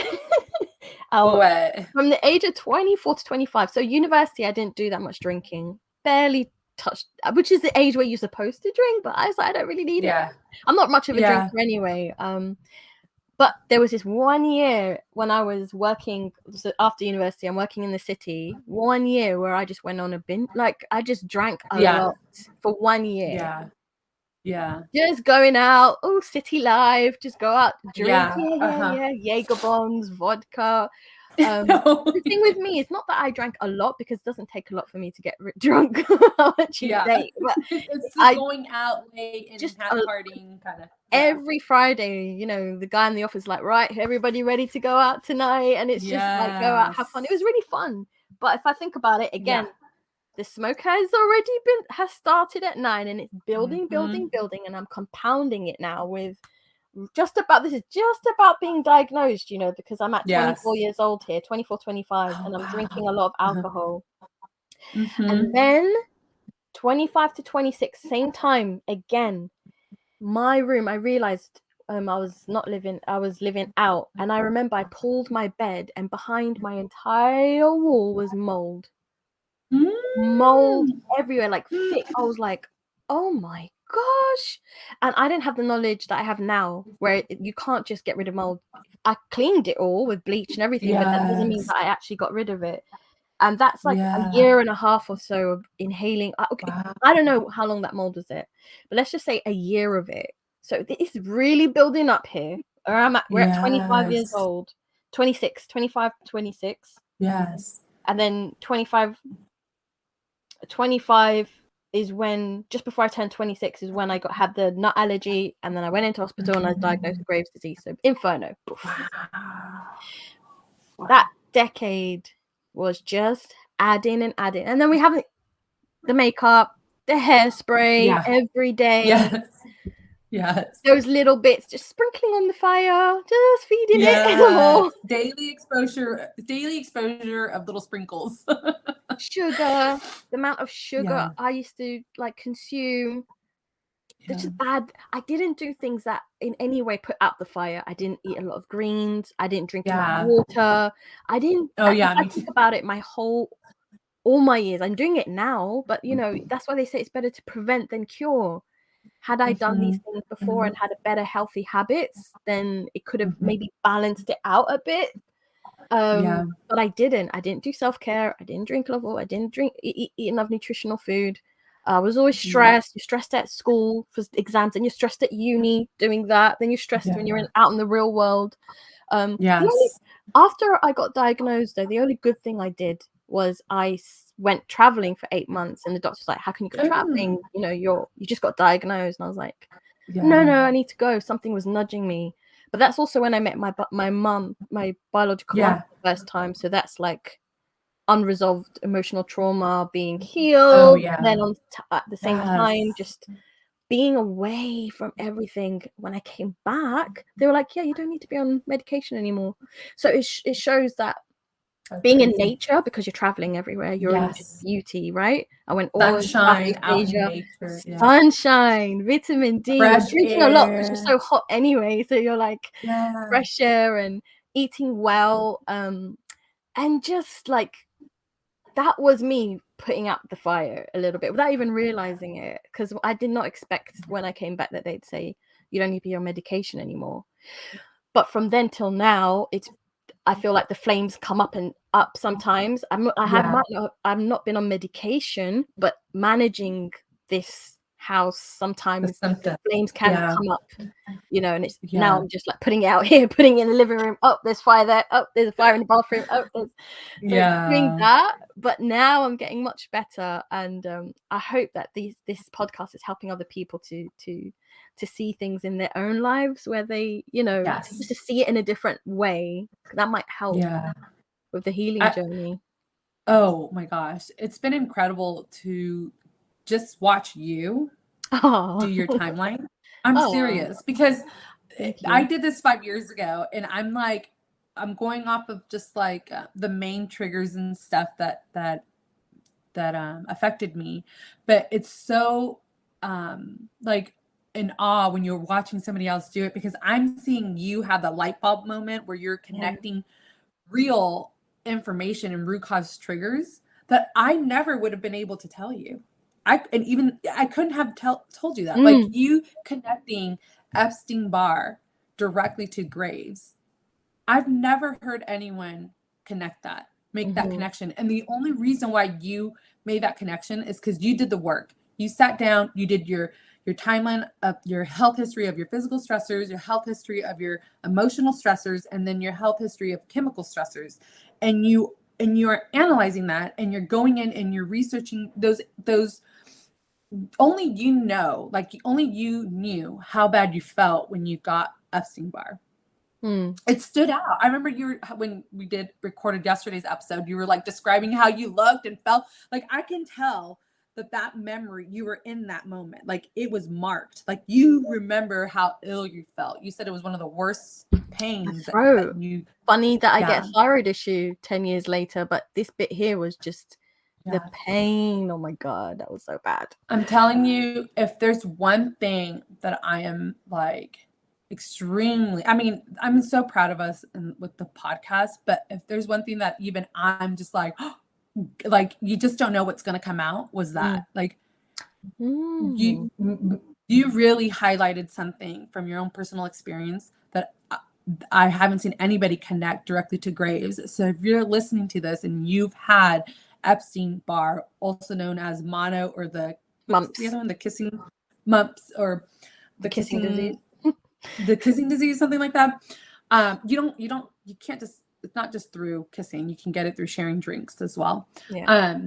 From the age of 24 to 25, so university, I didn't do that much drinking, barely touched, which is the age where you're supposed to drink, but I was like, I don't really need it. I'm not much of a drinker anyway. But there was this 1 year when I was working, so after university, I'm working in the city, 1 year where I just went on a binge, like I just drank a lot for 1 year. Just going out, city life, just go out, drink, Jaeger bombs, vodka. The thing with me is not that I drank a lot, because it doesn't take a lot for me to get drunk on a Tuesday. But it's just going out late and just partying kind of. Every Friday, you know, the guy in the office is like, right, everybody ready to go out tonight? And it's just like, go out, have fun. It was really fun. But if I think about it again, the smoke has started at 9 and it's building, and I'm compounding it now with this is just about being diagnosed, you know, because I'm at 24 years old here, 24, 25, and I'm drinking a lot of alcohol. And then 25 to 26, same time again, my room, I realized I was living out, and I remember I pulled my bed and behind my entire wall was mold everywhere, like thick. I was like, oh my gosh. And I didn't have the knowledge that I have now, where you can't just get rid of mold. I cleaned it all with bleach and everything, but that doesn't mean Yes. that I actually got rid of it. And that's like a Yeah. year and a half or so of inhaling. Okay, Wow. I don't know how long that mold was there, but let's just say a year of it. So it's really building up here. We're at 25 years Yes. old, 26, 25, 26. Yes. And then 25 is when, just before I turned 26, is when I had the nut allergy, and then I went into hospital and I was diagnosed with Graves' disease. So inferno. Wow. That decade was just adding and adding. And then we have the makeup, the hairspray every day. Yes. Yes. Those little bits just sprinkling on the fire, just feeding it more. Daily exposure of little sprinkles. Sugar, the amount of sugar I used to like consume. It's just bad. I didn't do things that in any way put out the fire. I didn't eat a lot of greens. I didn't drink enough water. I didn't. I think about it all my years. I'm doing it now, but you know, that's why they say it's better to prevent than cure. Had I done these things before and had a better healthy habits, then it could have maybe balanced it out a bit. But I didn't do self-care. I didn't drink enough water. I didn't eat enough nutritional food. I was always stressed. You're stressed at school for exams, and you're stressed at uni doing that. Then you're stressed when you're out in the real world. After I got diagnosed, though, the only good thing I did was I went traveling for 8 months, and the doctor's like, "How can you go traveling? You know, you just got diagnosed." And I was like, "No, I need to go." Something was nudging me. But that's also when I met my mum, my biological mum, for the first time. So that's like unresolved emotional trauma being healed. Then at the same time, just being away from everything. When I came back, they were like, "Yeah, you don't need to be on medication anymore." So it shows that being in nature, because you're traveling everywhere, you're in just beauty, right? I went all in Southeast Asia, sunshine, vitamin D, fresh drinking air. a lot because you're so hot anyway. So you're like fresh air and eating well, and just like that was me putting out the fire a little bit without even realizing it, because I did not expect when I came back that they'd say you don't need to be on medication anymore. But from then till now, I feel like the flames come up and up sometimes. I've not been on medication, but managing this house, sometimes the flames can come up, you know, and it's now I'm just like putting it out here, putting it in the living room. Oh, there's fire there. Oh, there's a fire in the bathroom. Oh, so doing that. But now I'm getting much better, and I hope that this podcast is helping other people to see things in their own lives where they, you know, just to see it in a different way. That might help with the healing journey. Oh my gosh, it's been incredible to just watch you do your timeline. I'm serious, because I did this 5 years ago, and I'm like, I'm going off of just like the main triggers and stuff that affected me. But it's so like in awe when you're watching somebody else do it, because I'm seeing you have the light bulb moment where you're connecting real information and root cause triggers that I never would have been able to tell you. I couldn't have told you that. Like you connecting Epstein Barr directly to Graves. I've never heard anyone make that connection. And the only reason why you made that connection is because you did the work. You sat down, you did your timeline of your health history of your physical stressors, your health history of your emotional stressors, and then your health history of chemical stressors. And you're analyzing that, and you're going in and you're researching those only you knew how bad you felt when you got Epstein Barr. It stood out. I remember when we recorded yesterday's episode, you were like describing how you looked and felt. Like I can tell that memory, you were in that moment. Like it was marked. Like you remember how ill you felt. You said it was one of the worst pains. Funny that I get a thyroid issue 10 years later, but this bit here was just the pain. Oh my God, that was so bad. I'm telling you, if there's one thing that I am like extremely, I mean, I'm so proud of us with the podcast, but if there's one thing that even I'm just like, like you just don't know what's going to come out, was that like You really highlighted something from your own personal experience that I haven't seen anybody connect directly to Graves. So if you're listening to this and you've had Epstein Barr, also known as mono, or the Mumps. the other one, the kissing mumps, or the Kissing disease. the kissing disease, something like that. You can't just, it's not just through kissing. You can get it through sharing drinks as well. Yeah.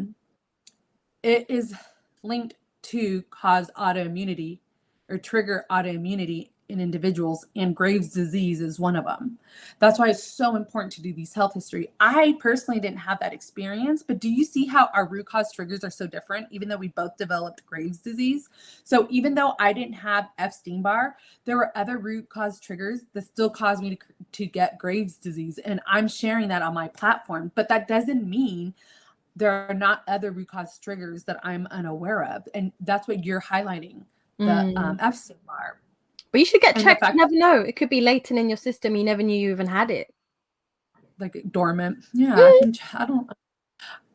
It is linked to cause autoimmunity or trigger autoimmunity in individuals, and Graves' disease is one of them. That's why it's so important to do these health history. I personally didn't have that experience, but do you see how our root cause triggers are so different, even though we both developed Graves' disease? So even though I didn't have Epstein Barr, there were other root cause triggers that still caused me to get Graves' disease. And I'm sharing that on my platform, but that doesn't mean there are not other root cause triggers that I'm unaware of. And that's what you're highlighting, the Epstein Barr. But you should get checked. You never know. It could be latent in your system. You never knew you even had it. Like dormant. Yeah.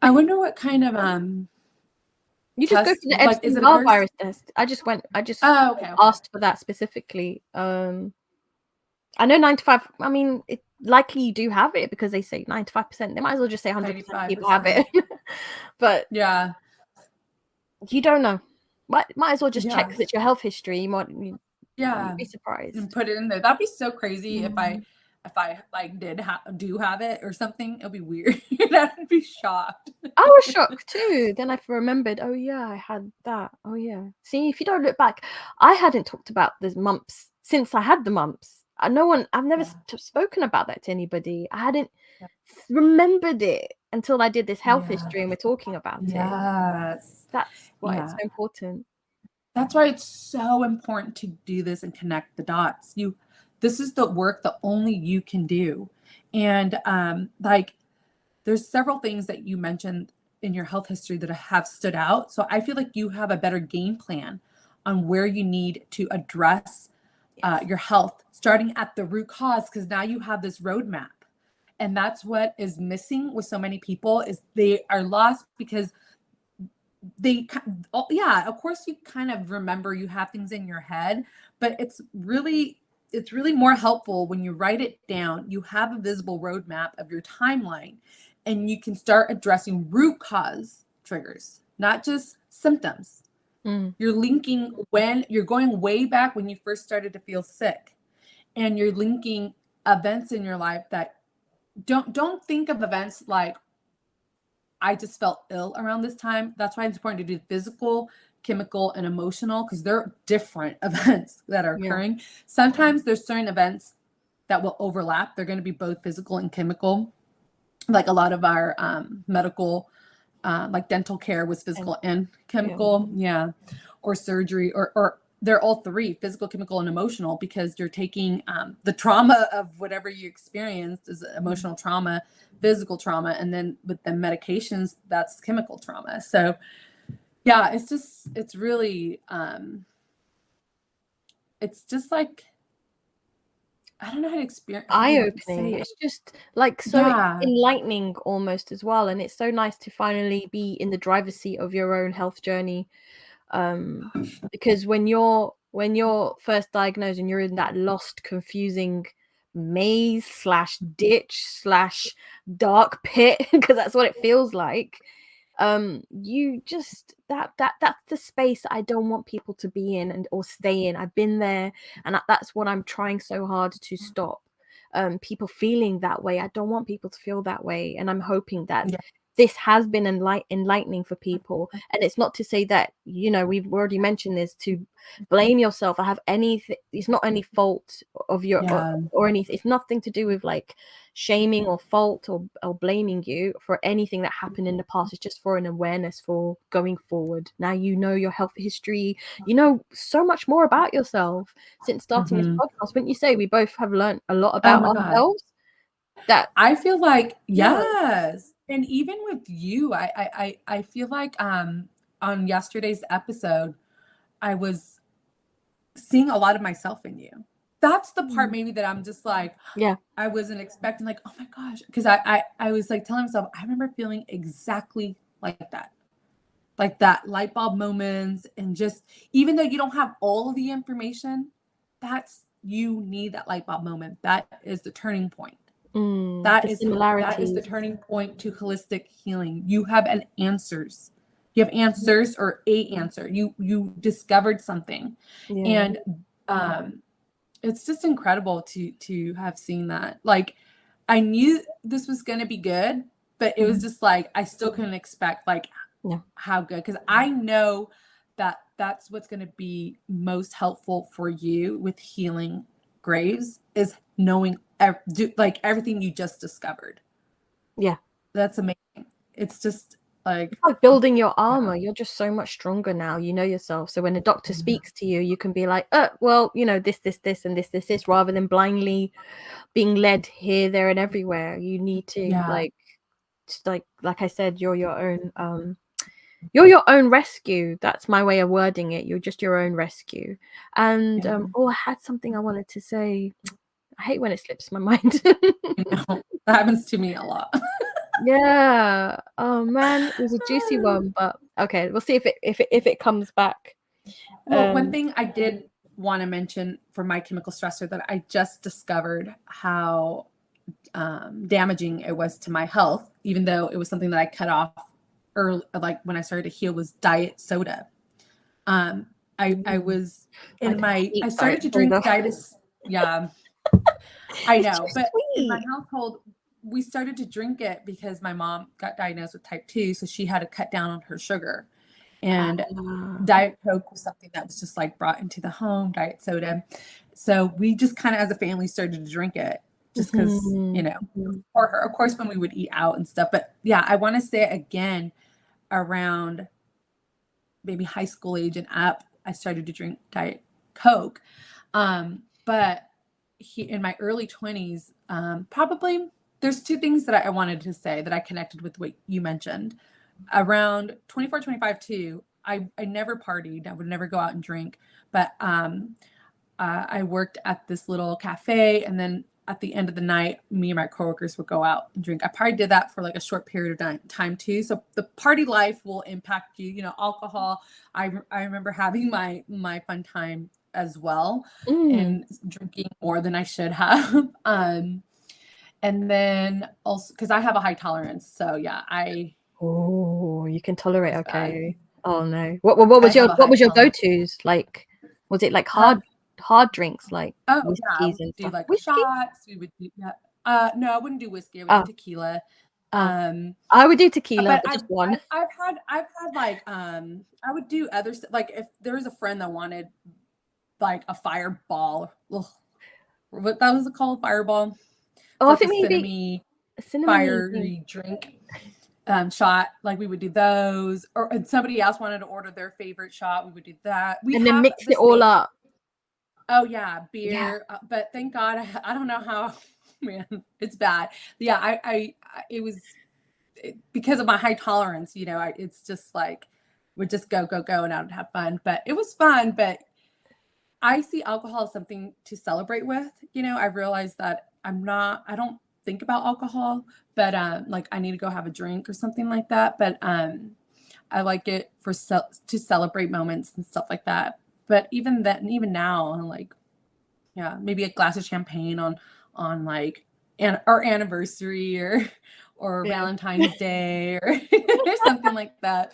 I wonder what kind of you just go to the Epstein Barr virus test. I just asked for that specifically. I know 95. I mean, it likely you do have it because they say 95%. They might as well just say 100% people have it. But yeah, you don't know. Might as well just check because it's your health history. You might be surprised and put it in there. That'd be so crazy if I like do have it or something. It'll be weird. I'd be shocked. I was shocked too. Then I remembered, oh yeah, I had that. Oh yeah. See, if you don't look back, I hadn't talked about the mumps since I had the mumps. I've never spoken about that to anybody. I hadn't remembered it until I did this health history and we're talking about it. Yes. That's why it's so important. That's why it's so important to do this and connect the dots. This is the work that only you can do. And like there's several things that you mentioned in your health history that have stood out. So I feel like you have a better game plan on where you need to address your health, starting at the root cause, because now you have this roadmap. And that's what is missing with so many people is they are lost because of course you kind of remember, you have things in your head, but it's really more helpful when you write it down. You have a visible roadmap of your timeline and you can start addressing root cause triggers, not just symptoms. You're linking when you're going way back when you first started to feel sick, and you're linking events in your life that don't think of events like I just felt ill around this time. That's why it's important to do physical, chemical, and emotional, because they're different events that are occurring. Sometimes there's certain events that will overlap. They're going to be both physical and chemical. Like a lot of our medical, like dental care was physical and chemical. Yeah. Or surgery, or they're all three, physical, chemical, and emotional, because you're taking the trauma of whatever you experienced is emotional trauma, physical trauma, and then with the medications, that's chemical trauma. So yeah, it's really, it's just I don't know how to experience. Eye-opening. It's just like so enlightening almost as well. And it's so nice to finally be in the driver's seat of your own health journey. Because when you're first diagnosed and you're in that lost, confusing maze / ditch / dark pit, because that's what it feels like, you just that's the space I don't want people to be in or stay in. I've been there, and that's what I'm trying so hard to stop. People feeling that way. I don't want people to feel that way, and I'm hoping that this has been enlightening for people. And it's not to say that, we've already mentioned this, to blame yourself. I have anything. It's not any fault of your or anything. It's nothing to do with like shaming or fault or blaming you for anything that happened in the past. It's just for an awareness for going forward. Now you know your health history. You know so much more about yourself since starting this podcast. Wouldn't you say we both have learned a lot about ourselves? That I feel like yes. And even with you, I feel like on yesterday's episode, I was seeing a lot of myself in you. That's the part maybe that I'm just like, I wasn't expecting, like, oh my gosh. Because I was like telling myself, I remember feeling exactly like that. like that light bulb moments, and just, even though you don't have all of the information, you need that light bulb moment. That is the turning point. The That is the similarities. turning point to holistic healing. You have answers. You have answers, or a answer. You discovered something. Yeah. And it's just incredible to have seen that. Like, I knew this was going to be good, but it was just like, I still couldn't expect like how good, because I know that that's what's going to be most helpful for you with healing Graves, is knowing like everything you just discovered. Yeah. That's amazing. It's just like, it's like building your armor. You're just so much stronger now. You know yourself. So when a doctor speaks to you, you can be like, well, you know, this, and this, rather than blindly being led here, there, and everywhere. You need to like I said, you're your own rescue. That's my way of wording it. You're just your own rescue. And I had something I wanted to say. I hate when it slips my mind. that happens to me a lot. Yeah. Oh man, it was a juicy one, but okay, we'll see if it comes back. Well, one thing I did want to mention for my chemical stressor that I just discovered how damaging it was to my health, even though it was something that I cut off early, like when I started to heal, was diet soda. I was in I started to drink diet. Yeah, I know, but in my household, we started to drink it because my mom got diagnosed with type 2, so she had to cut down on her sugar. And Diet Coke was something that was just like brought into the home, diet soda. So we just kind of as a family started to drink it just because, you know, for her, of course, when we would eat out and stuff. But yeah, I want to say it again, around maybe high school age and up, I started to drink Diet Coke. But in my early 20s, probably there's two things that I wanted to say that I connected with what you mentioned. Around 24, 25 too, I never partied. I would never go out and drink, but I worked at this little cafe, and then at the end of the night, me and my coworkers would go out and drink. I probably did that for like a short period of time too. So the party life will impact you. You know, alcohol. I remember having my fun time as well, and drinking more than I should have. And then also because I have a high tolerance, so yeah, you can tolerate. Okay. Bad. Oh no. What was your go-tos? Like, was it like hard drinks like whiskeys and do stuff? like Whiskey? shots. We would do no, I wouldn't do whiskey. I would do tequila. I would do tequila, but just one. I've had like I would do other stuff. Like if there was a friend that wanted like a fireball, what that was called, fireball. Oh, like I think maybe a fiery drink shot. Like we would do those, or and somebody else wanted to order their favorite shot. We would do that. And then mix it all up. Oh yeah, beer. Yeah. But thank God, I don't know how. Man, it's bad. Yeah, it was because of my high tolerance. You know, it's just like would just go and I would have fun. But it was fun. But I see alcohol as something to celebrate with. You know, I realized that I don't think about alcohol, but like I need to go have a drink or something like that. But I like it to celebrate moments and stuff like that. But even now, like, yeah, maybe a glass of champagne on like our anniversary or Valentine's Day or something like that.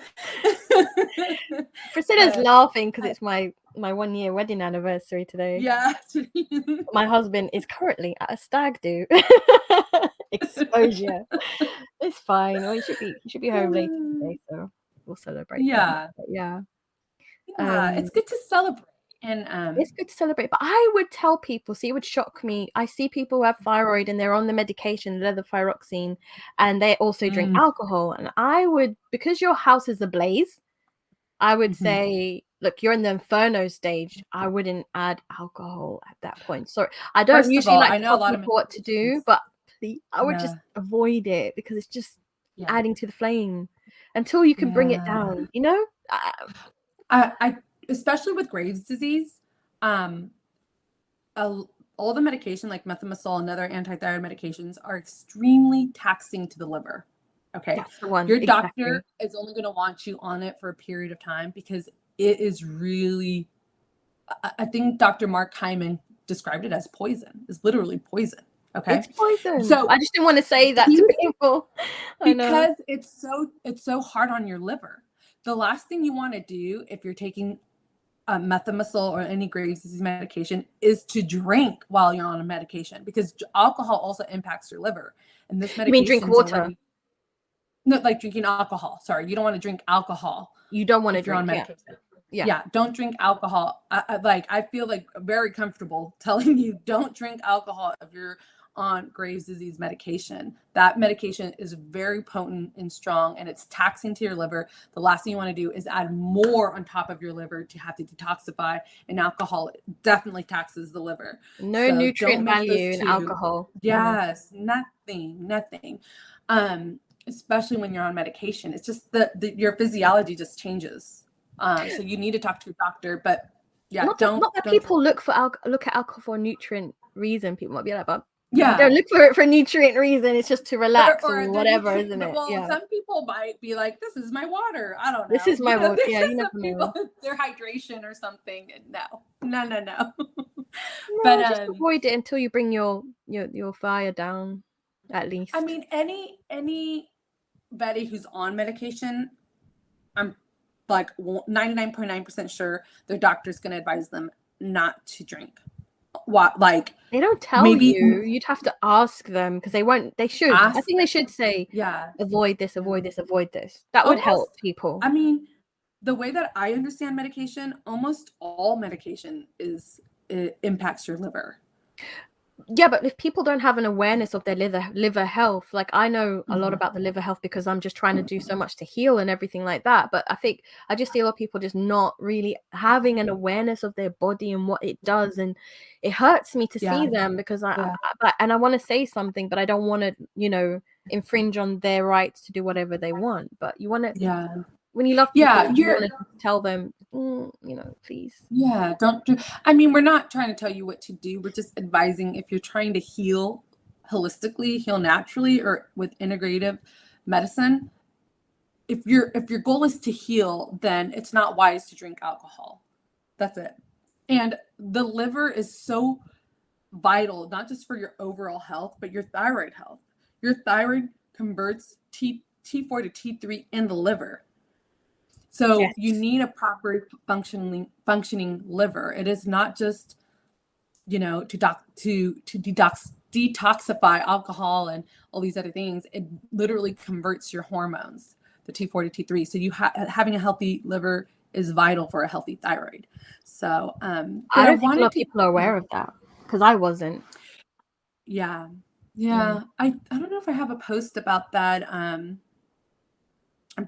Priscilla's laughing because it's my 1-year wedding anniversary today. Yeah. My husband is currently at a stag do. Exposure. It's fine. Well, he should be home later today, so we'll celebrate. Yeah. Yeah. It's good to celebrate. And it's good to celebrate, but I would tell people, see, it would shock me. I see people who have thyroid and they're on the medication, levothyroxine, and they also drink alcohol. And I would, because your house is ablaze, I would say, look, you're in the inferno stage. I wouldn't add alcohol at that point. So I don't usually like to tell people what to do, but I would just avoid it because it's just adding to the flame until you can bring it down, you know? I especially with Graves' disease, all the medication like methimazole and other antithyroid medications are extremely taxing to the liver. Okay. That's the one. Your Exactly. doctor is only going to want you on it for a period of time because it is really, I think Dr. Mark Hyman described it as poison. It's literally poison. Okay. It's poison. So I just didn't want to say that to people. I know. Because it's so hard on your liver. The last thing you want to do if you're taking methimazole or any Graves' disease medication is to drink while you're on a medication, because alcohol also impacts your liver. And this medication, You mean drink water? No, like drinking alcohol. Sorry, you don't want to drink alcohol. You don't want to drink on medication. Yeah. Don't drink alcohol. I feel like very comfortable telling you don't drink alcohol if you're on Graves' disease medication. That medication is very potent and strong, and it's taxing to your liver. The last thing you want to do is add more on top of your liver to have to detoxify, and alcohol definitely taxes the liver. No nutrient value in alcohol. Yes, nothing. Especially when you're on medication. It's just your physiology just changes. So you need to talk to your doctor, but not that people look at alcohol for a nutrient reason. People might be like, but don't look for it for a nutrient reason. It's just to relax or whatever, isn't it? Well, some people might be like, this is my water. I don't know. This is my water. Yeah, you never know. Their hydration or something. No. But just avoid it until you bring your fire down, at least. I mean, anybody who's on medication, I'm like 99.9% sure their doctor's going to advise them not to drink. What, like they don't tell you. You'd have to ask them, because they should. I think they should say, avoid this. That would help people. I mean, the way that I understand medication, almost all medication it impacts your liver. Yeah, but if people don't have an awareness of their liver health, like I know a lot about the liver health because I'm just trying to do so much to heal and everything like that. But I think I just see a lot of people just not really having an awareness of their body and what it does, and it hurts me to see them, because I want to say something, but I don't want to, infringe on their rights to do whatever they want. But you want to, when you love people, you want to tell them, please. Yeah, don't do. I mean, we're not trying to tell you what to do. We're just advising, if you're trying to heal holistically, heal naturally, or with integrative medicine, if your goal is to heal, then it's not wise to drink alcohol. That's it. And the liver is so vital, not just for your overall health, but your thyroid health. Your thyroid converts T4 to T3 in the liver. So you need a proper functioning liver. It is not just, to detoxify alcohol and all these other things. It literally converts your hormones, the T4 to T3. So having a healthy liver is vital for a healthy thyroid. So I don't think a lot of people are aware of that, because I wasn't. Yeah. I don't know if I have a post about that.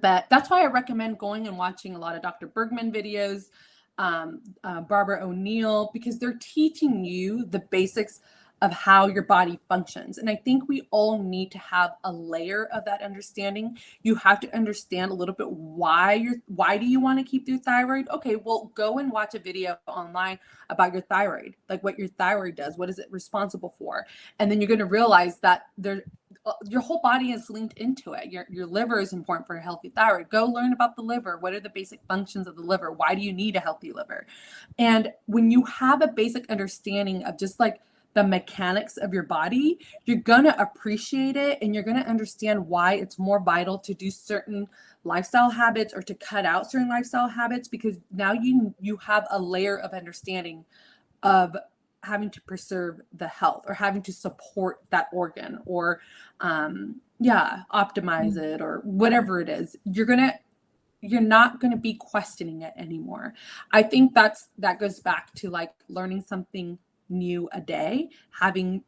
But that's why I recommend going and watching a lot of Dr. Bergman videos, Barbara O'Neill, because they're teaching you the basics of how your body functions. And I think we all need to have a layer of that understanding. You have to understand a little bit why do you want to keep your thyroid? Okay, well, go and watch a video online about your thyroid, like what your thyroid does, what is it responsible for? And then you're going to realize that your whole body is linked into it. Your liver is important for a healthy thyroid. Go learn about the liver. What are the basic functions of the liver? Why do you need a healthy liver? And when you have a basic understanding of just like the mechanics of your body, you're going to appreciate it, and you're going to understand why it's more vital to do certain lifestyle habits or to cut out certain lifestyle habits, because now you have a layer of understanding of having to preserve the health, or having to support that organ, or optimize it, or whatever it is. You're not going to be questioning it anymore. I think that goes back to like learning something new a day, having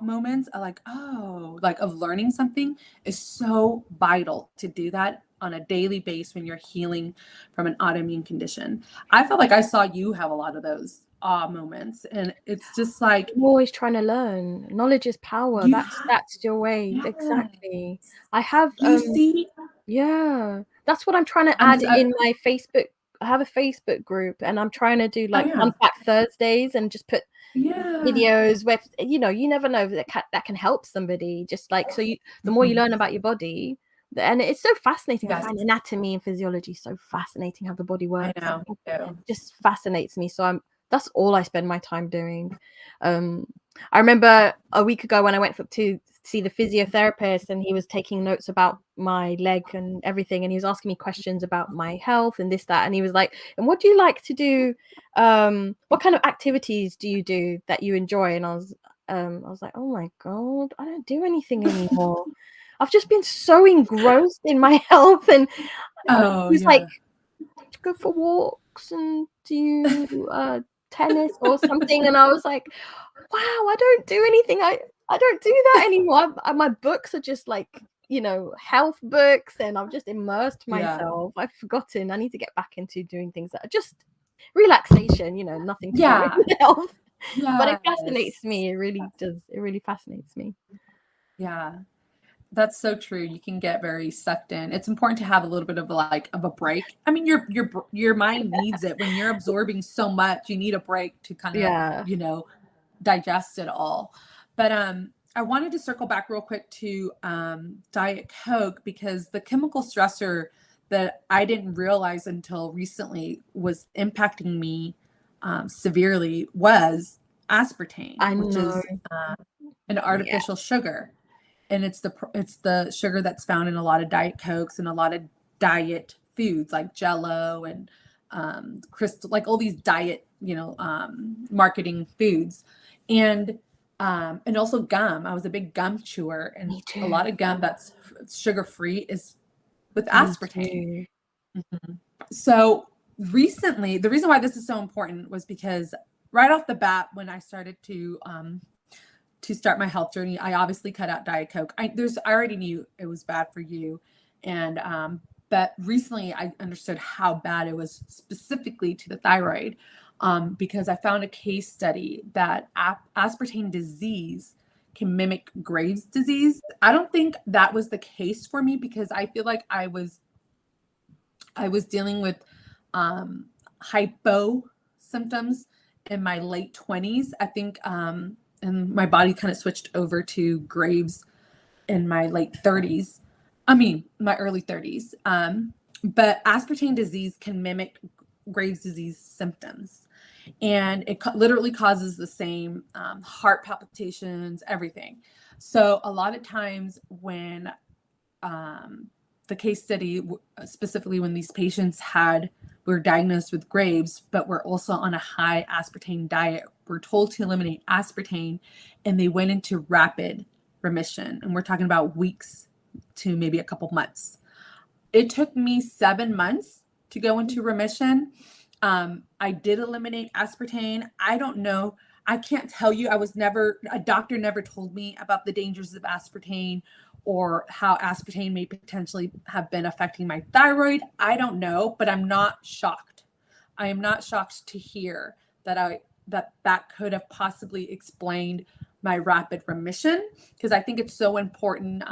moments of learning something is so vital to do that on a daily basis when you're healing from an autoimmune condition. I feel like I saw you have a lot of those moments, and it's just like I'm always trying to learn. Knowledge is power. That's your way. Yeah. Exactly. I have that's what I'm trying to add in my Facebook. I have a Facebook group, and I'm trying to do like Unpack Thursdays, and just put videos where, you know, you never know that can help somebody. Just like, so the more you learn about your body, and it's so fascinating. I find anatomy and physiology so fascinating, how the body works. I know. It just fascinates me. So that's all I spend my time doing. I remember a week ago when I went to see the physiotherapist, and he was taking notes about my leg and everything, and he was asking me questions about my health and this, that, and he was like, and what do you like to do? What kind of activities do you do that you enjoy? And I was like, oh my God, I don't do anything anymore. I've just been so engrossed in my health. And he's like, go for walks and do tennis or something. And I was like, wow, I don't do anything. I don't do that anymore. My books are just like, you know, health books, and I've just immersed myself. I've forgotten. I need to get back into doing things that are just relaxation, you know, nothing to do with health. But it fascinates me. It really does. It really fascinates me. Yeah. That's so true. You can get very sucked in. It's important to have a little bit of a break. I mean, your mind needs it. When you're absorbing so much, you need a break to kind of, you know, digest it all. But I wanted to circle back real quick to Diet Coke, because the chemical stressor that I didn't realize until recently was impacting me severely was aspartame, which is an artificial sugar. And it's the sugar that's found in a lot of Diet Cokes and a lot of diet foods like Jello and Crystal, like all these diet, you know, marketing foods, and also gum. I was a big gum chewer, and a lot of gum that's sugar free is with aspartame. So recently, the reason why this is so important was because right off the bat, when I started to start my health journey, I obviously cut out Diet Coke. I already knew it was bad for you. And, but recently I understood how bad it was specifically to the thyroid, because I found a case study that aspartame disease can mimic Graves' disease. I don't think that was the case for me, because I feel like I was dealing with hypo symptoms in my late 20s. I think, and my body kind of switched over to Graves in my late 30s. I mean, my early 30s. But aspartame disease can mimic Graves' disease symptoms. And it literally causes the same heart palpitations, everything. So a lot of times when the case study, specifically when these patients were diagnosed with Graves, but were also on a high aspartame diet, were told to eliminate aspartame, and they went into rapid remission. And we're talking about weeks to maybe a couple months. It took me 7 months to go into remission. I did eliminate aspartame. I don't know. I can't tell you. A doctor never told me about the dangers of aspartame or how aspartame may potentially have been affecting my thyroid. I don't know, but I'm not shocked. I am not shocked to hear that that could have possibly explained my rapid remission, because I think it's so important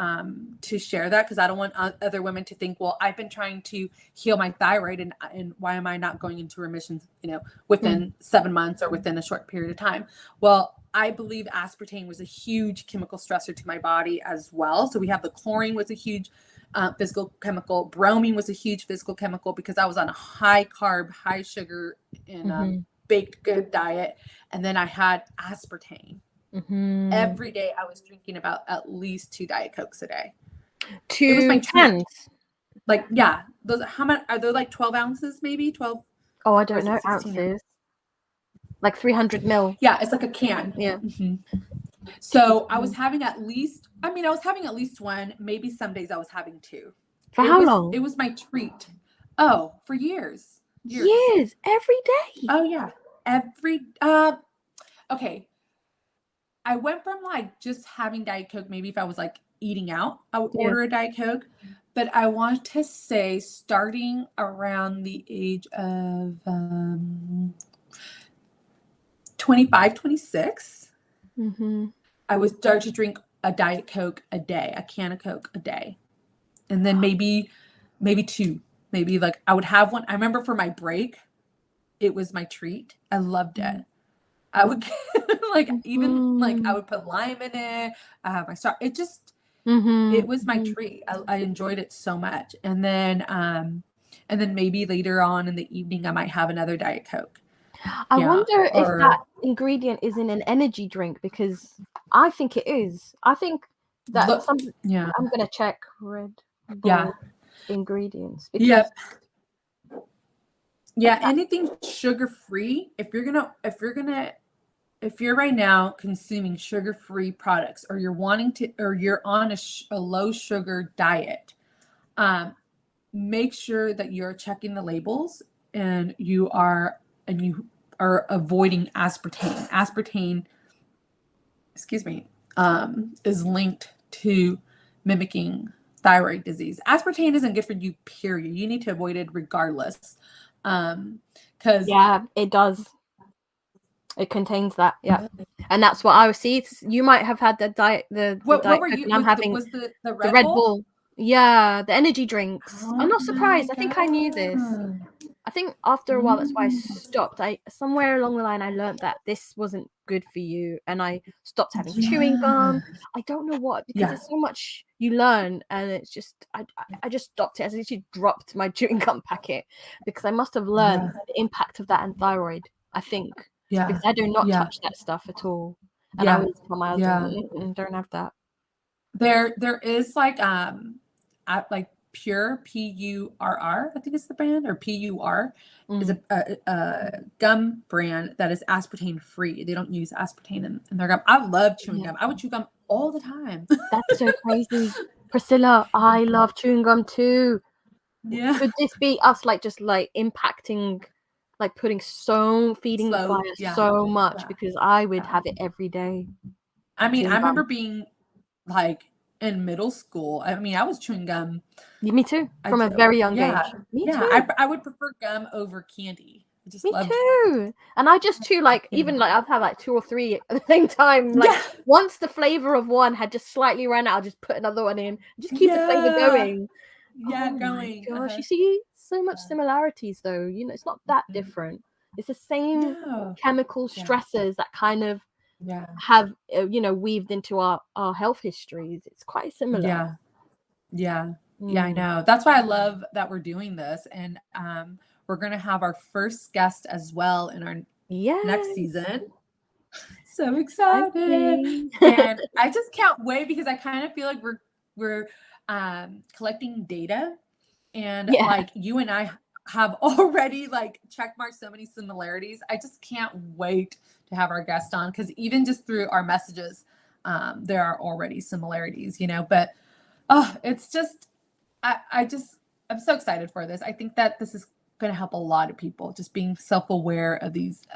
to share that, because I don't want other women to think, well, I've been trying to heal my thyroid, and why am I not going into remission, you know, within 7 months or within a short period of time? Well, I believe aspartame was a huge chemical stressor to my body as well. So we have the chlorine was a huge physical chemical. Bromine was a huge physical chemical, because I was on a high carb, high sugar, and baked good diet. And then I had aspartame. Every day I was drinking about at least 2 Diet Cokes a day. 2 cans? Like, yeah. Those, how much are they? Like 12 ounces, maybe 12? Oh, I don't know ounces. Like 300 mil. Yeah, it's like a can. Yeah. So I was having at least one, maybe some days I was having 2. For how long? It was my treat. Oh, for years. Years, every day. Oh yeah. Okay. I went from like just having Diet Coke, maybe if I was like eating out, I would order a Diet Coke. But I want to say starting around the age of 25, 26, I would start to drink a Diet Coke a day, a can of Coke a day. And then maybe 2, maybe like I would have one. I remember for my break, it was my treat. I loved it. I would like even like I would put lime in it. I have my star. It just it was my treat. I enjoyed it so much. And then maybe later on in the evening I might have another Diet Coke. I Yeah, wonder if or that ingredient is in an energy drink, because I think it is. I think that look, I'm gonna check Red yeah, Bull ingredients, because yep. Yeah, anything sugar-free, if you're right now consuming sugar-free products, or you're wanting to, or you're on a low sugar diet, make sure that you're checking the labels and you are avoiding aspartame. Aspartame, excuse me, is linked to mimicking thyroid disease. Aspartame isn't good for you, period. You need to avoid it regardless. Because yeah, it does. It contains that, yeah, and that's what I would see. You might have had the diet, the what Diet were Coke, you? and I'm having Was the the Red Red Bull? Bull. Yeah, the energy drinks. Oh I'm not my surprised. I think I knew this. God. I think after a while, that's why I stopped. Somewhere along the line, I learned that this wasn't good for you, and I stopped having chewing gum. I don't know what, because there's so much you learn, and it's just I just stopped it. I literally dropped my chewing gum packet, because I must have learned the impact of that and thyroid, I think, because I do not touch that stuff at all. And I always tell my husband, don't have that. There is like Pure, PURR, I think it's the brand, or PUR is a gum brand that is aspartame free. They don't use aspartame in their gum. I love chewing gum. I would chew gum all the time. That's so crazy. Priscilla, I love chewing gum too. Yeah. Could this be us just impacting, feeding the Slow. fire Yeah. so much? Yeah. Because I would have it every day. I mean, I remember Gum. being like in middle school. I mean, I was chewing gum. Me too. From a very young age. Me Yeah. too. I would prefer gum over candy. I just Me loved too. And I just chew even I've had 2 or 3 at the same time. Once the flavor of one had just slightly run out, I'll just put another one in. Just keep the flavor going. Yeah, Oh going. my gosh. You see so much similarities though. It's not that different. It's the same chemical stressors that kind of have weaved into our health histories. It's quite similar. Yeah, I know. That's why I love that we're doing this, and we're gonna have our first guest as well in our next season. So excited. And I just can't wait, because I kind of feel like we're collecting data, and like you and I have already check marked so many similarities. I just can't wait to have our guest on, because even just through our messages, there are already similarities, but it's just I'm so excited for this. I think that this is going to help a lot of people, just being self-aware of these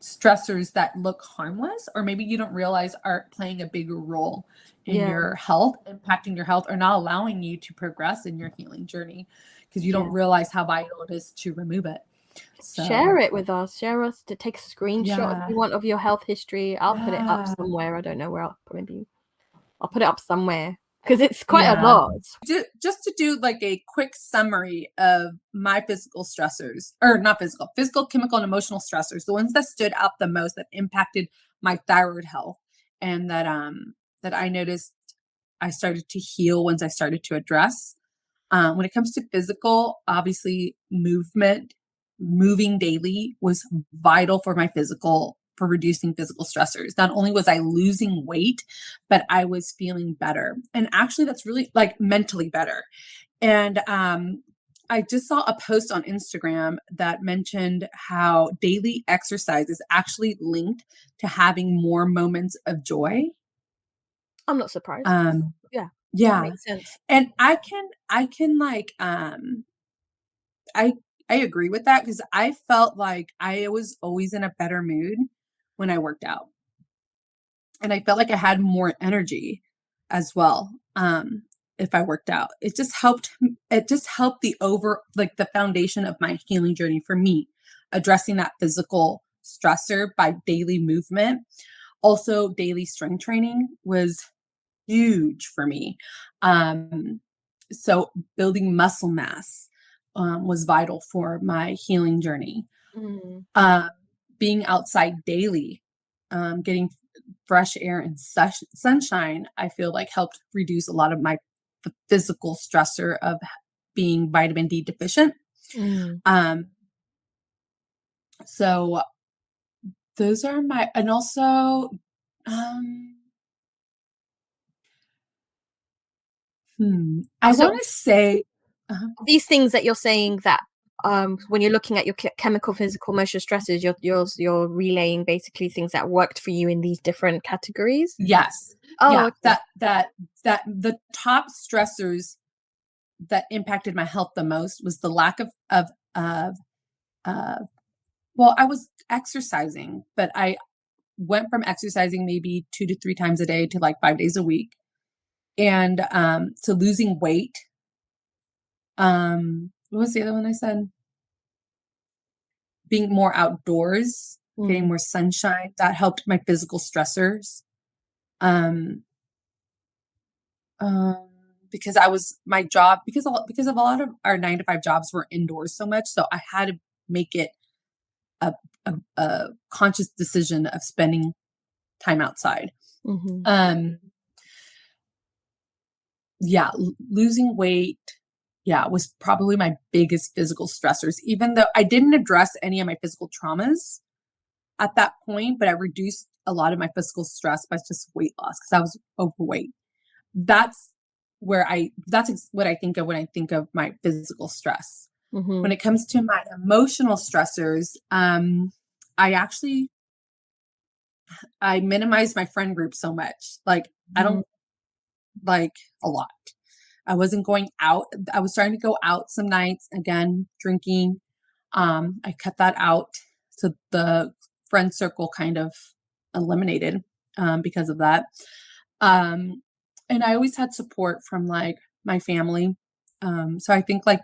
stressors that look harmless, or maybe you don't realize are playing a bigger role in your health, impacting your health, or not allowing you to progress in your healing journey, because you don't realize how vital it is to remove it. So share it with us. Share us to take a screenshot if you want of your health history. I'll put it up somewhere. I don't know where. I'll put it up somewhere, because it's quite a lot. Just to do a quick summary of my physical stressors, or not physical, chemical, and emotional stressors, the ones that stood out the most, that impacted my thyroid health, and that I noticed I started to heal once I started to address. When it comes to physical, obviously moving daily was vital for my physical, for reducing physical stressors. Not only was I losing weight, but I was feeling better. And actually, that's really mentally better. And I just saw a post on Instagram that mentioned how daily exercise is actually linked to having more moments of joy. I'm not surprised. Yeah. Makes sense. And I agree with that, because I felt like I was always in a better mood when I worked out. And I felt like I had more energy as well. If I worked out, it just helped the the foundation of my healing journey for me, addressing that physical stressor by daily movement. Also, daily strength training was huge for me. So building muscle mass was vital for my healing journey. being outside daily, getting fresh air and sunshine, I feel like helped reduce a lot of my physical stressor of being vitamin D deficient. Mm. So those are and also, I So want to say, these things that you're saying that when you're looking at your chemical, physical, emotional stresses, you're relaying basically things that worked for you in these different categories. yes, Oh, yeah, okay. that the top stressors that impacted my health the most was the lack of well, I was exercising, but I went from exercising maybe 2 to 3 times a day to like 5 days a week, and to losing weight. What was the other one I said? Being more outdoors, getting more sunshine, that helped my physical stressors. Um, because my job, because of a lot of our 9 to 5 jobs were indoors so much, so I had to make it a a conscious decision of spending time outside. Mm-hmm. Yeah, losing weight, yeah, was probably my biggest physical stressors, even though I didn't address any of my physical traumas at that point, but I reduced a lot of my physical stress by just weight loss because I was overweight. That's that's what I think of when I think of my physical stress. Mm-hmm. When it comes to my emotional stressors, I actually I minimize my friend group so much. Like, I don't like a lot. I wasn't going out. I was starting to go out some nights, again, drinking. I cut that out. So the friend circle kind of eliminated because of that. And I always had support from like my family. So I think like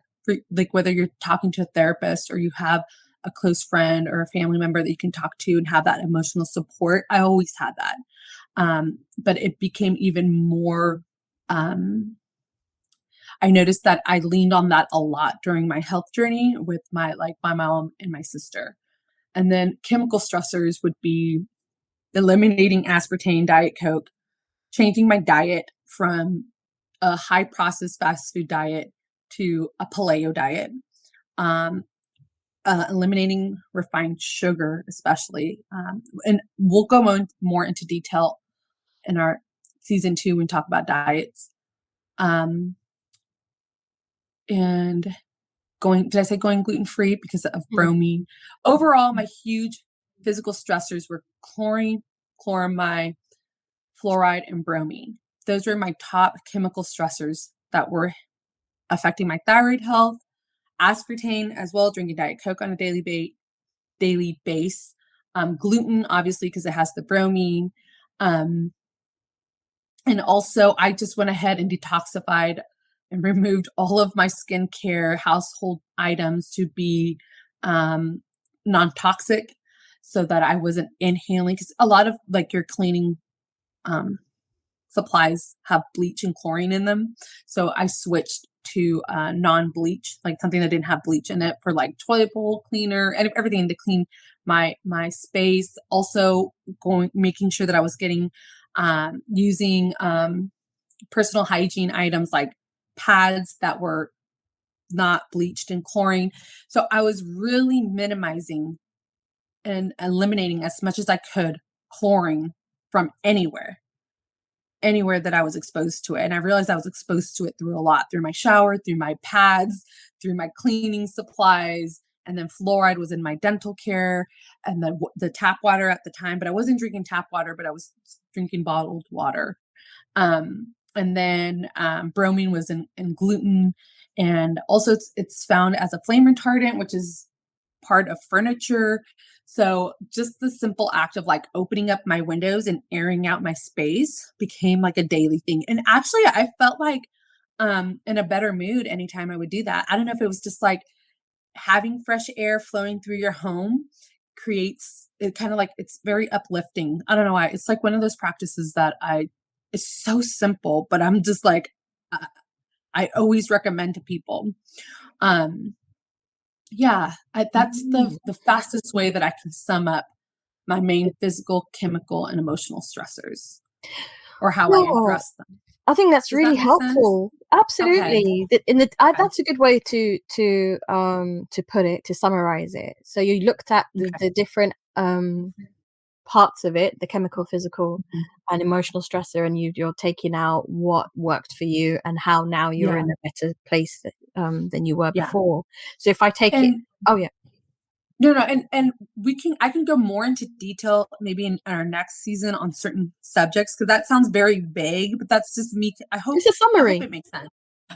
whether you're talking to a therapist or you have a close friend or a family member that you can talk to and have that emotional support, I always had that. But it became even more, I noticed that I leaned on that a lot during my health journey with my mom and my sister. And then chemical stressors would be eliminating aspartame, Diet Coke, changing my diet from a high processed fast food diet to a paleo diet, um, eliminating refined sugar, especially. And we'll go more into detail in our season 2 when we talk about diets. And did I say going gluten free because of bromine? Overall, my huge physical stressors were chlorine, chloramine, fluoride, and bromine. Those were my top chemical stressors that were affecting my thyroid health. Aspartame as well, drinking Diet Coke on a daily base. Gluten, obviously, because it has the bromine. And also, I just went ahead and detoxified and removed all of my skincare household items to be non-toxic so that I wasn't inhaling. Because a lot of like your cleaning supplies have bleach and chlorine in them. So I switched to non-bleach, like something that didn't have bleach in it for like toilet bowl cleaner and everything to clean my space. Also making sure that I was getting using personal hygiene items like pads that were not bleached in chlorine. So I was really minimizing and eliminating as much as I could chlorine from anywhere that I was exposed to it. And I realized I was exposed to it through a lot, through my shower, through my pads, through my cleaning supplies. And then fluoride was in my dental care and the tap water at the time, but I wasn't drinking tap water, but I was drinking bottled water. And then bromine was in gluten. And also it's found as a flame retardant, which is part of furniture. So just the simple act of like opening up my windows and airing out my space became like a daily thing. And actually I felt like in a better mood anytime I would do that. I don't know if it was just like having fresh air flowing through your home creates it kind of like it's very uplifting. I don't know why. It's like one of those practices that it's so simple, but I'm just like I always recommend to people. Yeah, that's the fastest way that I can sum up my main physical, chemical, and emotional stressors, or how I Oh, address them. I think that's Does that really make sense? helpful. Okay. Absolutely. Okay. That's a good way to put it, to summarize it. So you looked at Okay. the different parts of it, the chemical, physical, Mhm. and emotional stressor, and you're taking out what worked for you and how now you're Yeah. in a better place than you were Yeah. before. So if I take it, And oh yeah, no, and I can go more into detail maybe in our next season on certain subjects, because that sounds very vague, but that's just me. it's a I hope summary. it makes sense.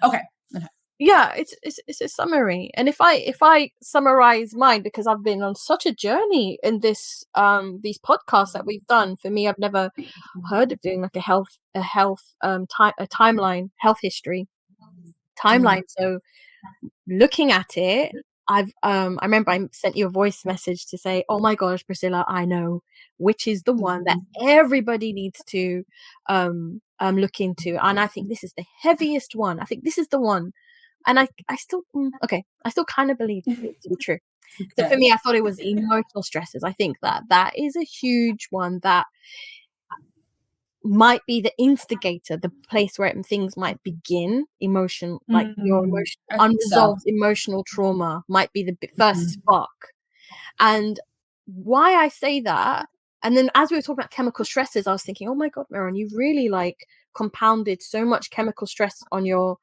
Okay. Okay. Yeah, it's a summary. And if I summarize mine, because I've been on such a journey in these podcasts that we've done. For me, I've never heard of doing like a timeline, health history timeline. Mm, So looking at it, I remember I sent you a voice message to say, "Oh my gosh, Priscilla, I know which is the one that mhm, everybody needs to look into, and I think this is the heaviest one. I think this is the one." And I still okay, I still kind of believe it to be true. So for okay. me, I thought it was emotional stresses. I think that that is a huge one that might be the instigator, the place where things might begin. Emotion, like your emotion, I think so. unresolved emotional trauma might be the first Mhm, spark. And why I say that, and then as we were talking about chemical stresses, I was thinking, oh my God, Meron, you really like compounded so much chemical stress on your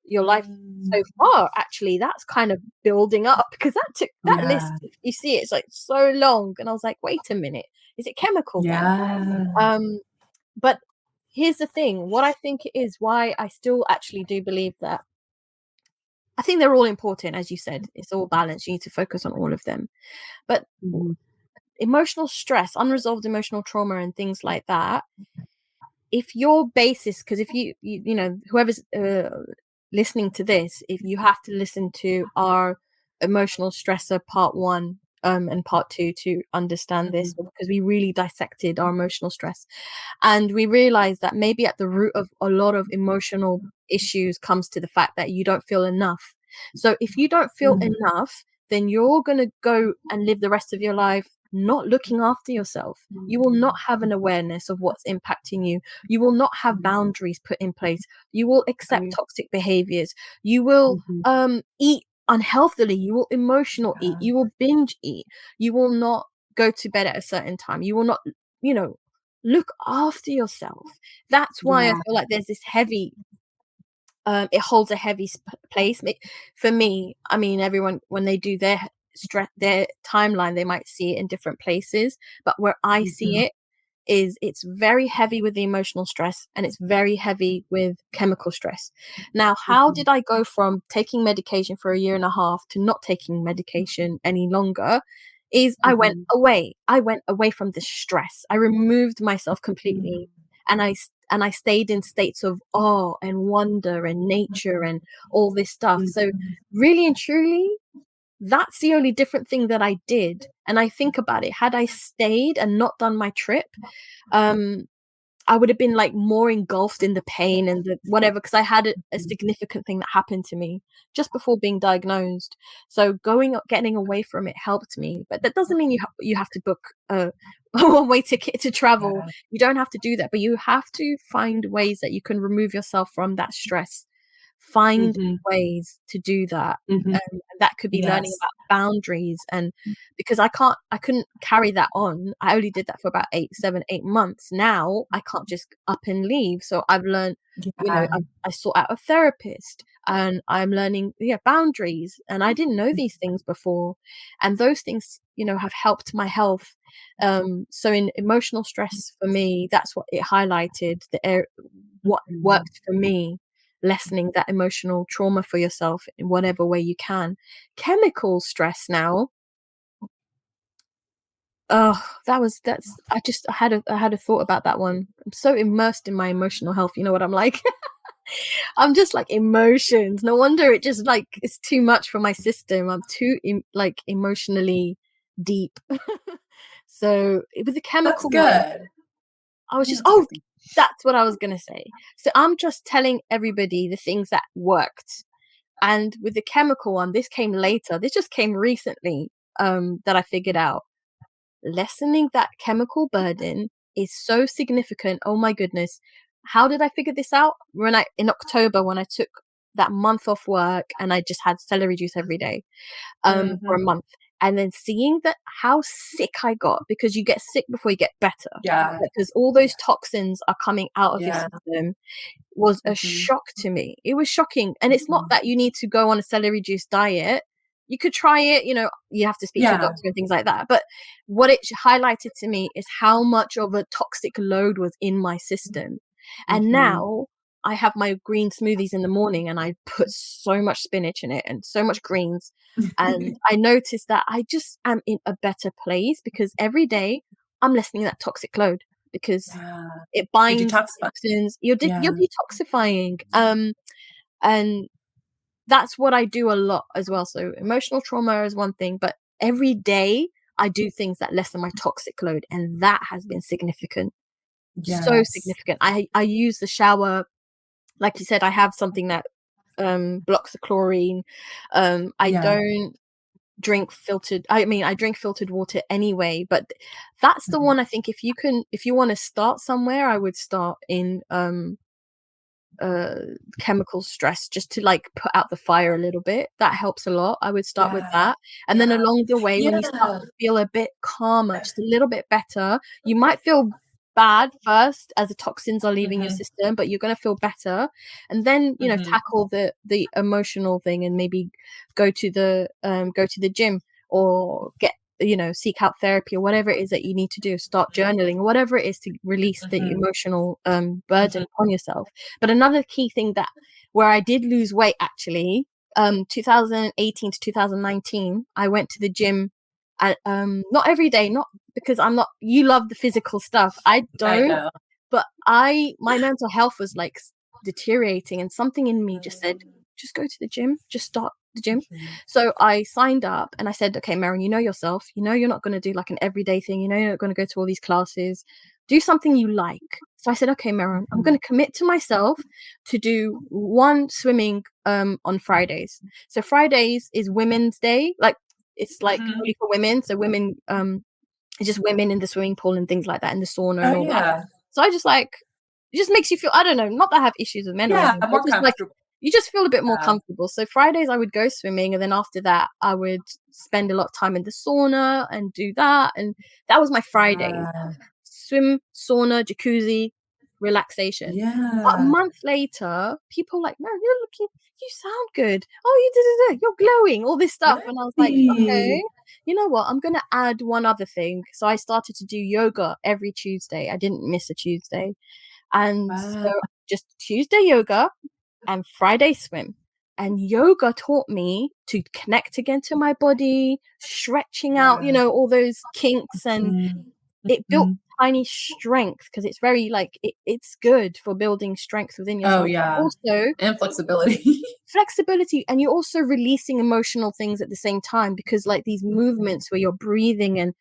life mm, so far. Actually, that's kind of building up, because that took that list, yeah. you see, it's like so long. And I was like, wait a minute, is it chemical then? Yeah. But here's the thing, what I think it is, why I still actually do believe that, I think they're all important. As you said, it's all balanced, you need to focus on all of them. But Mhm, emotional stress, unresolved emotional trauma, and things like that, if your basis, because if you know, whoever's listening to this, if you have to listen to our emotional stressor part 1 and part 2 to understand this, mhm, because we really dissected our emotional stress, and we realized that maybe at the root of a lot of emotional issues comes to the fact that you don't feel enough. So if you don't feel mhm, enough, then you're going to go and live the rest of your life not looking after yourself. You will not have an awareness of what's impacting you. You will not have boundaries put in place. You will accept right, toxic behaviors. You will mhm, eat unhealthily. You will emotional eat. yeah, You will binge eat. You will not go to bed at a certain time. You will not, you know, look after yourself. That's why I yeah, feel like there's this heavy, it holds a heavy place. For me, I mean, everyone, when they do their stress, their timeline, they might see it in different places. But where I see mhm, it is, it's very heavy with the emotional stress, and it's very heavy with chemical stress. Now, how mhm, did I go from taking medication for a year and a half to not taking medication any longer? Is mhm, I went away from the stress. I removed myself completely, mhm, and I stayed in states of awe and wonder and nature and all this stuff. So mhm, really and truly, that's the only different thing that I did. And I think about it, had I stayed and not done my trip, um, I would have been like more engulfed in the pain and the whatever, because I had a significant thing that happened to me just before being diagnosed. So getting away from it helped me. But that doesn't mean you have to book a a one-way ticket to travel. yeah, You don't have to do that, but you have to find ways that you can remove yourself from that stress. Find mhm, ways to do that. mhm, That could be learning yes, about boundaries, and because I couldn't carry that on. I only did that for about 8 7 8 months. Now I can't just up and leave. So I've learned, yeah, I sought out a therapist, and I'm learning, yeah, boundaries, and I didn't know these things before, and those things, have helped my health. So in emotional stress, for me, that's what it highlighted, what mhm. worked for me, lessening that emotional trauma for yourself in whatever way you can. Chemical stress now, oh, I had a thought about that one. I'm so immersed in my emotional health. You know what I'm like? I'm just like emotions. No wonder it just like it's too much for my system. I'm too like emotionally deep. So with the That's chemical one, good. I was I think just, that's a oh, good thing. that's what I was gonna say. So I'm just telling everybody the things that worked. And with the chemical one, this came later. This just came recently, that I figured out. Lessening that chemical burden is so significant. Oh my goodness. How did I figure this out? In October, when I took that month off work and I just had celery juice every day, for a month. And then seeing that how sick I got, because you get sick before you get better. Yeah. Because all those toxins are coming out of your Yeah. system, was a shock to me. It was shocking. And it's not that you need to go on a celery juice diet. You could try it, you have to speak to a doctor and things like that. But what it highlighted to me is how much of a toxic load was in my system. And now I have my green smoothies in the morning and I put so much spinach in it and so much greens. And I noticed that I just am in a better place because every day I'm lessening that toxic load, because it binds toxins. You're detoxifying. And that's what I do a lot as well. So emotional trauma is one thing, but every day I do things that lessen my toxic load, and that has been significant. So significant. I use the shower, like you said. I have something that blocks the chlorine. I don't drink filtered. I drink filtered water anyway, but that's the one I think if you want to start somewhere, I would start in chemical stress, just to like put out the fire a little bit. That helps a lot. I would start with that, and then along the way, when you start to feel a bit calmer, just a little bit better, you might feel bad first as the toxins are leaving your system, but you're going to feel better, and then tackle the emotional thing, and maybe go to the gym, or seek out therapy, or whatever it is that you need to do. Start journaling, whatever it is, to release the emotional burden on yourself. But another key thing where I did lose weight, actually, 2018 to 2019, I went to the gym not every day, not because you love the physical stuff. I don't, but my mental health was like deteriorating, and something in me just said, just go to the gym, just start the gym. So I signed up and I said, okay, Maren, you know yourself, you're not going to do like an everyday thing, you're not going to go to all these classes, do something you like. So I said, okay, Maren, I'm going to commit to myself to do one swimming on Fridays. So Fridays is Women's Day, like it's like only for women. So women, it's just women in the swimming pool and things like that, in the sauna and all that. So I just it just makes you feel, I don't know, not that I have issues with men or anything, more just comfortable. You just feel a bit more comfortable. So Fridays I would go swimming, and then after that I would spend a lot of time in the sauna and do that. And that was my Fridays. Swim, sauna, jacuzzi, relaxation. But a month later, people like, no, you sound good. Oh, you're glowing, all this stuff. And I was like, okay, you know what? I'm going to add one other thing. So I started to do yoga every Tuesday. I didn't miss a Tuesday. And so just Tuesday yoga and Friday swim. And yoga taught me to connect again to my body, stretching out, all those kinks, and it built tiny strength, because it's very it's good for building strength within yourself. Also, and flexibility. And you're also releasing emotional things at the same time, because like these movements where you're breathing and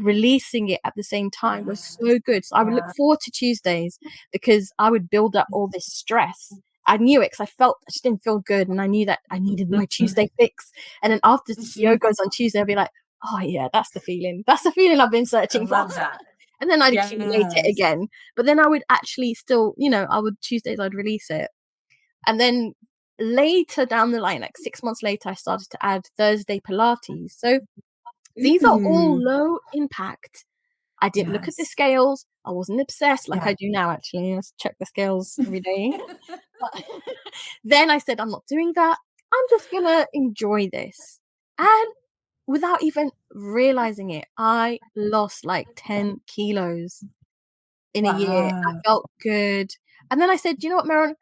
releasing it at the same time was so good. So I would look forward to Tuesdays, because I would build up all this stress. I knew it, because I just didn't feel good, and I knew that I needed my Tuesday fix. And then after yoga's on Tuesday, I'd be like, oh yeah, that's the feeling I've been searching for. And then I'd accumulate it again, but then I would actually still, Tuesdays I'd release it. And then later down the line, like 6 months later, I started to add Thursday Pilates. So these are all low impact. I didn't look at the scales. I wasn't obsessed like I do now, actually. I check the scales every day. But then I said, I'm not doing that. I'm just going to enjoy this. And without even realizing it, I lost like 10 kilos in a year. I felt good. And then I said, you know what, Maren?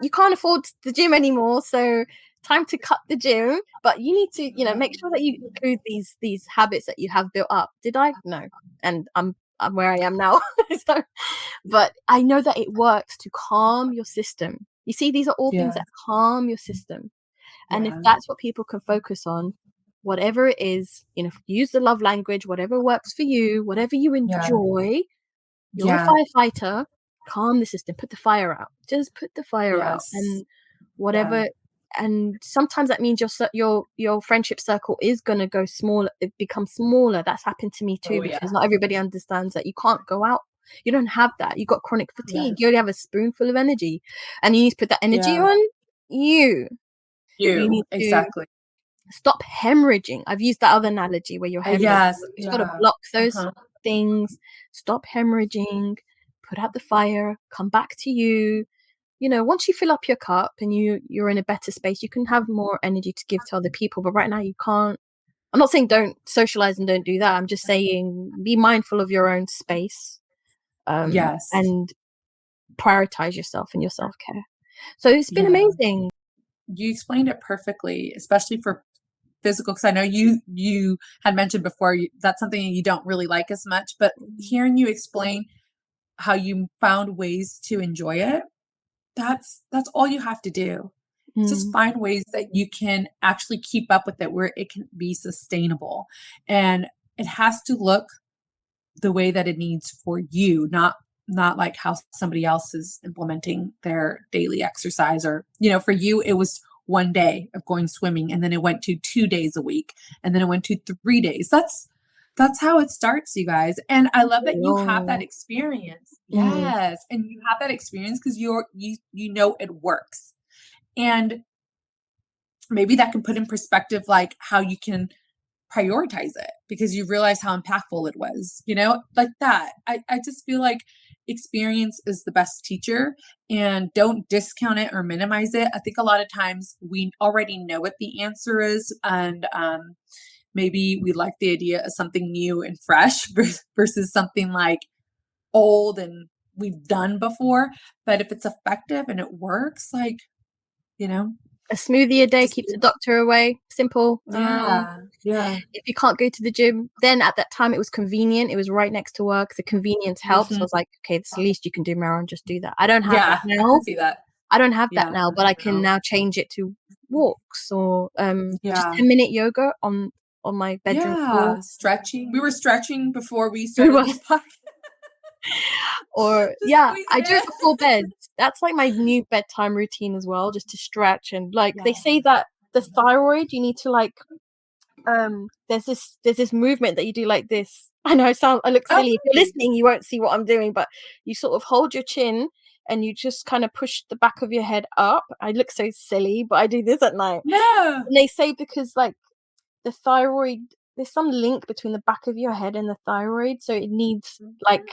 You can't afford the gym anymore, so time to cut the gym. But you need to, make sure that you include these habits that you have built up. Did I? No. And I'm where I am now. But I know that it works to calm your system. You see, these are all things that calm your system. And if that's what people can focus on, whatever it is, use the love language, whatever works for you, whatever you enjoy. You're a firefighter. Calm the system. Put the fire out. Just put the fire out. And whatever. And sometimes that means your friendship circle is going to go smaller. It becomes smaller. That's happened to me too, because not everybody understands that you can't go out. You don't have that. You got chronic fatigue. You only have a spoonful of energy, and you need to put that energy on you. You need to exactly. stop hemorrhaging. I've used that other analogy where you're hemorrhaging. Yes, You've got to block those things. Stop hemorrhaging. Put out the fire. Come back to you. You know, once you fill up your cup and you're in a better space, you can have more energy to give to other people. But right now you can't. I'm not saying don't socialize and don't do that. I'm just saying be mindful of your own space. And prioritize yourself and your self-care. So it's been amazing. You explained it perfectly, especially for physical, because I know you had mentioned before that's something you don't really like as much, but hearing you explain how you found ways to enjoy it, that's all you have to do. Just find ways that you can actually keep up with it where it can be sustainable, and it has to look the way that it needs for you, not like how somebody else is implementing their daily exercise. Or, you know, for you it was one day of going swimming, and then it went to 2 days a week, and then it went to 3 days. That's how it starts, you guys. And I love that you have that experience. Yes. And you have that experience because you know it works. And maybe that can put in perspective like how you can prioritize it, because you realize how impactful it was, you know, like that. I just feel like experience is the best teacher, and don't discount it or minimize it. I think a lot of times we already know what the answer is, and maybe we like the idea of something new and fresh versus something like old and we've done before. But if it's effective and it works, like, you know, a smoothie a day keeps the doctor away. Simple. Yeah. If you can't go to the gym, then at that time it was convenient. It was right next to work. The convenience helps. So I was like, okay, that's the least you can do, Maron. Just do that. I don't have that now. I can see that. I don't have that now, but I can now change it to walks or just 10-minute yoga on my bedroom floor. Stretching. We were stretching before we started this podcast. Or I do it before bed. That's like my new bedtime routine as well, just to stretch. And like they say that the thyroid, you need to like there's this movement that you do like this. I know I look silly. If you're listening, you won't see what I'm doing, but you sort of hold your chin and you just kind of push the back of your head up. I look so silly, but I do this at night. And they say because like the thyroid, there's some link between the back of your head and the thyroid, so it needs like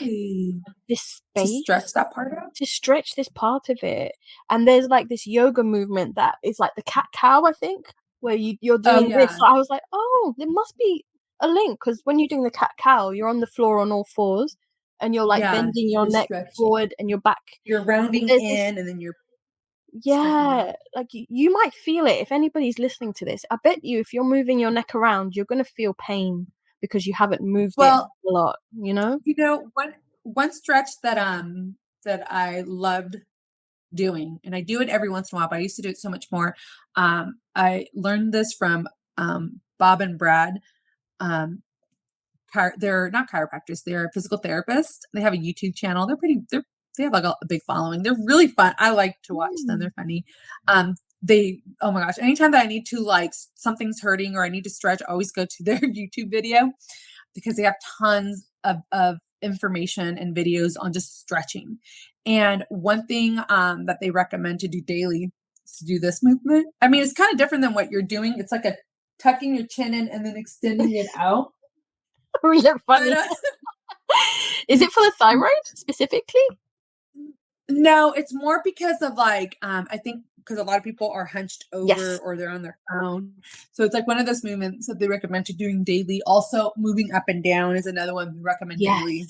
this space to stretch that part out, to stretch this part of it. And there's like this yoga movement that is like the cat-cow, I think, where you're doing this. So I was like, oh, there must be a link, because when you're doing the cat-cow, you're on the floor on all fours and you're like bending your neck forward and your back. You're rounding in and then you're like you might feel it. If anybody's listening to this, I bet you if you're moving your neck around, you're going to feel pain because you haven't moved it a lot, you know? You know, one stretch that I loved doing, and I do it every once in a while, but I used to do it so much more. I learned this from Bob and Brad. They're not chiropractors, they're physical therapists. They have a YouTube channel. They have like a big following. They're really fun. I like to watch them. They're funny. Oh my gosh, anytime that I need to, like, something's hurting or I need to stretch, I always go to their YouTube video, because they have tons of information and videos on just stretching. And one thing that they recommend to do daily is to do this movement. I mean, it's kind of different than what you're doing. It's like a tucking your chin in and then extending it out. You're funny. Is it for the thyroid specifically? No, it's more because of like, I think because a lot of people are hunched over or they're on their phone. So it's like one of those movements that they recommend to doing daily. Also, moving up and down is another one we recommend daily.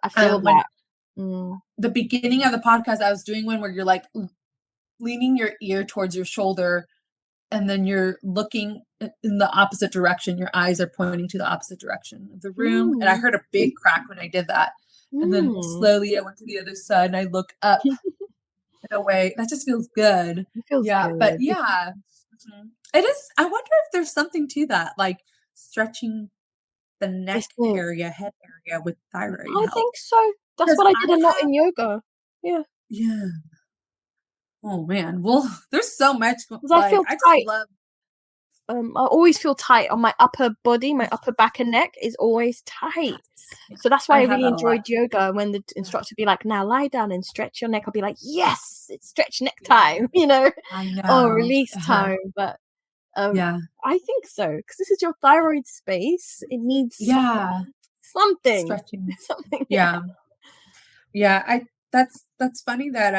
I feel that. The beginning of the podcast, I was doing one where you're like leaning your ear towards your shoulder, and then you're looking in the opposite direction. Your eyes are pointing to the opposite direction of the room. And I heard a big crack when I did that. And then slowly I went to the other side and I look up in a way that just feels good. It feels good. But it is. I wonder if there's something to that, like stretching the neck area, head area with thyroid. I think so. That's what I did a lot in yoga. Yeah. Oh man. Well, there's so much. Because I Like feel I just tight. love. I always feel tight on my upper body. My upper back and neck is always tight. Yeah, So that's why I I have really that a lot. enjoyed yoga. When the instructor would be like, now lie down and stretch your neck, I'll be like, yes, it's stretch neck time, I or know. release time. But Yeah. I think so, because this is your thyroid space. It needs Yeah. something. Stretching. Something. Yeah. Yeah. That's funny that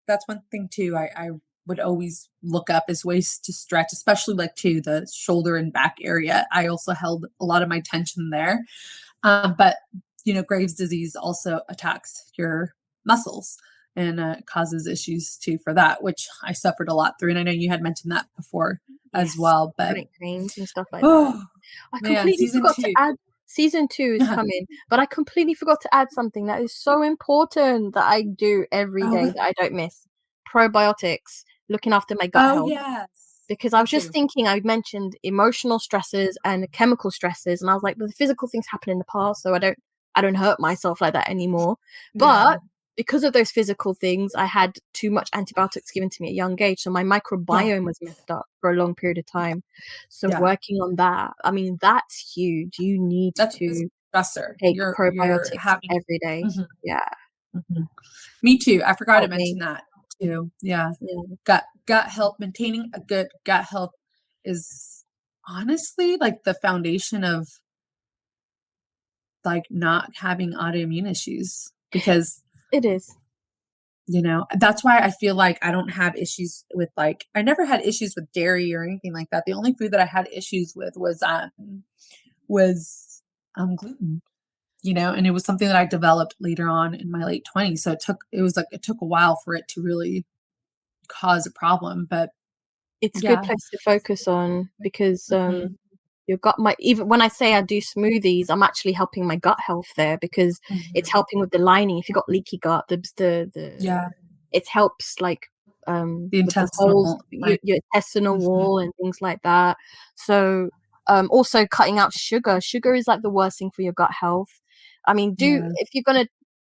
that's one thing too. I would always look up as ways to stretch, especially like to the shoulder and back area. I also held a lot of my tension there. But Graves' disease also attacks your muscles and causes issues too for that, which I suffered a lot through. And I know you had mentioned that before as Yes, well. But chronic pains and stuff like that. oh I man, completely season forgot to two. add season 2 is coming, but I completely forgot to add something that is so important that I do every day Oh, that I don't miss. Probiotics, looking after my gut oh health. yes, Because I me was just too. thinking, I mentioned emotional stresses and chemical stresses, and I was like, well, the physical things happen in the past, so I don't hurt myself like that anymore. Yeah, But because of those physical things, I had too much antibiotics given to me at a young age, so my yeah, microbiome was messed up for a long period of time. So yeah. working on that, I mean, that's huge. You need That's a to physical stressor. take You're probiotics having. every day. Mhm, Yeah, mhm. Me too. I forgot to help me. mention that too. Yeah, Yeah, gut health. Maintaining a good gut health is honestly like the foundation of like not having autoimmune issues because it is. that's why I feel like I don't have issues with like I never had issues with dairy or anything like that. The only food that I had issues with was gluten, and it was something that I developed later on in my late 20s. So it took a while for it to really cause a problem, but It's a good yeah. place to focus on because Mhm, your gut might, even when I say I do smoothies, I'm actually helping my gut health there because it's mhm. helping with the lining. If you've got leaky gut, Yeah, it helps like the with the holes, intestinal line. your intestinal Mhm. wall and things like that. So also cutting out sugar. Sugar is like the worst thing for your gut health. I mean, Yeah. if you're gonna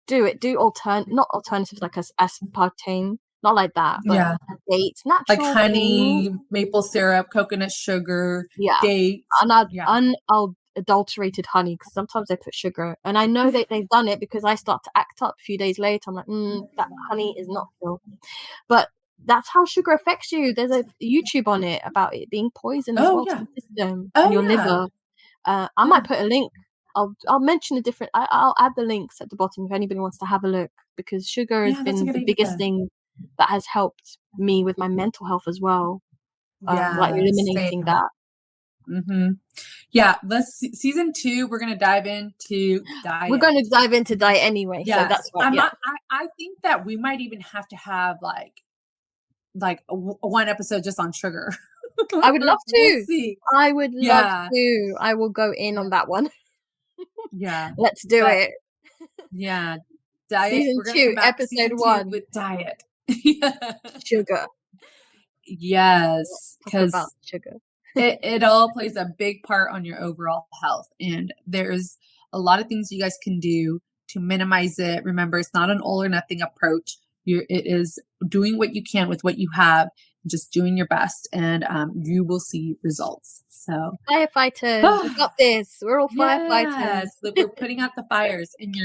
do it, do not alternatives like aspartame, not like that, but Yeah. dates, Like natural things. honey, maple syrup, coconut sugar, Yeah, dates. Yeah. unadulterated honey, because sometimes they put sugar, and I know that they've done it because I start to act up a few days later. I'm like, that honey is not pure, but that's how sugar affects you. There's a YouTube on it about it being poison as Oh, well to yeah. the system and Oh, your yeah. liver. I Yeah. might put a link. I'll mention a different. I'll add the links at the bottom if anybody wants to have a look, because sugar has Yeah, that's a been good the biggest idea. thing that has helped me with my mental health as well. Like Yeah, eliminating same. that. Mhm. Yeah, season 2, we're gonna dive into We're diet. going to dive into diet anyway, so Yes. that's why. Yeah, I think that we might even have to have, like, one episode just on sugar. I would love We'll to. see. I would love Yeah. to. I will go in Yeah. on that one. Yeah. Let's do But, it. yeah, diet. Season We're gonna come 2, back episode season 2 1, with diet. Yeah. sugar. Yes, Talk about because sugar. it all plays a big part on your overall health, and there's a lot of things you guys can do to minimize it. Remember, it's not an all or nothing approach. It is doing what you can with what you have, just doing your best, and you will see results. So, Firefighters, we got this. We're all firefighters. yes, we're putting out the fires, and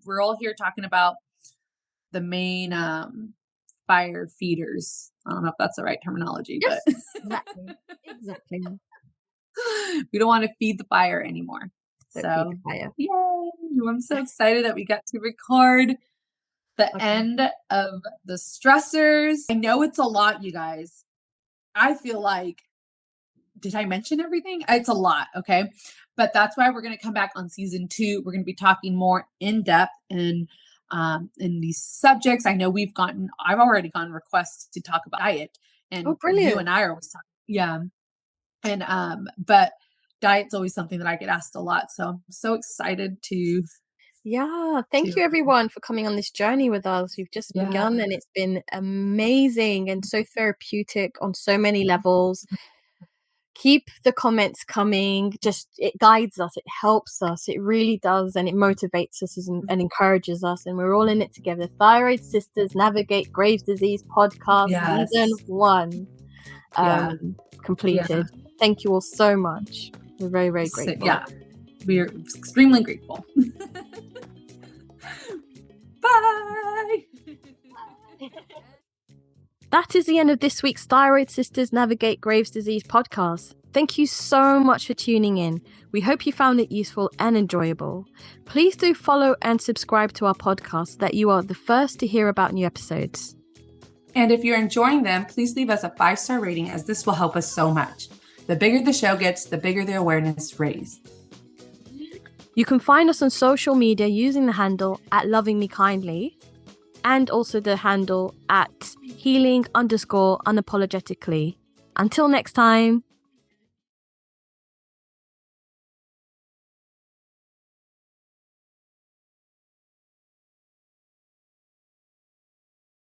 we're all here talking about the main fire feeders. I don't know if that's the right terminology, but Yes, exactly. Exactly. we don't want to feed the fire anymore. Don't feed So, the fire. yay! I'm so excited that we got to record the Okay. end of the stressors. I know it's a lot, you guys. I feel like, did I mention everything? It's a lot, okay? But that's why we're going to come back on season 2. We're going to be talking more in depth in these subjects. I know I've already gotten requests to talk about diet, Oh, and you brilliant. and I are always talking. Yeah. And but diet's always something that I get asked a lot. So I'm so excited Yeah, thank to you everyone for coming on this journey with us. We've just yeah. begun and it's been amazing and so therapeutic on so many levels. keep the comments coming. Just, it guides us, it helps us, it really does, and it motivates us and encourages us, and we're all in it together. Thyroid Sisters Navigate Graves' Disease podcast, Yes. season 1 completed. Thank you all so much. We're very, very grateful. Yeah, we're extremely grateful. Bye. That is the end of this week's Thyroid Sisters Navigate Graves' Disease podcast. Thank you so much for tuning in. We hope you found it useful and enjoyable. Please do follow and subscribe to our podcast so that you are the first to hear about new episodes. And if you're enjoying them, please leave us a 5-star rating, as this will help us so much. The bigger the show gets, the bigger the awareness raised. You can find us on social media using the handle @lovingmekindly and also the handle @healing_unapologetically. Until next time.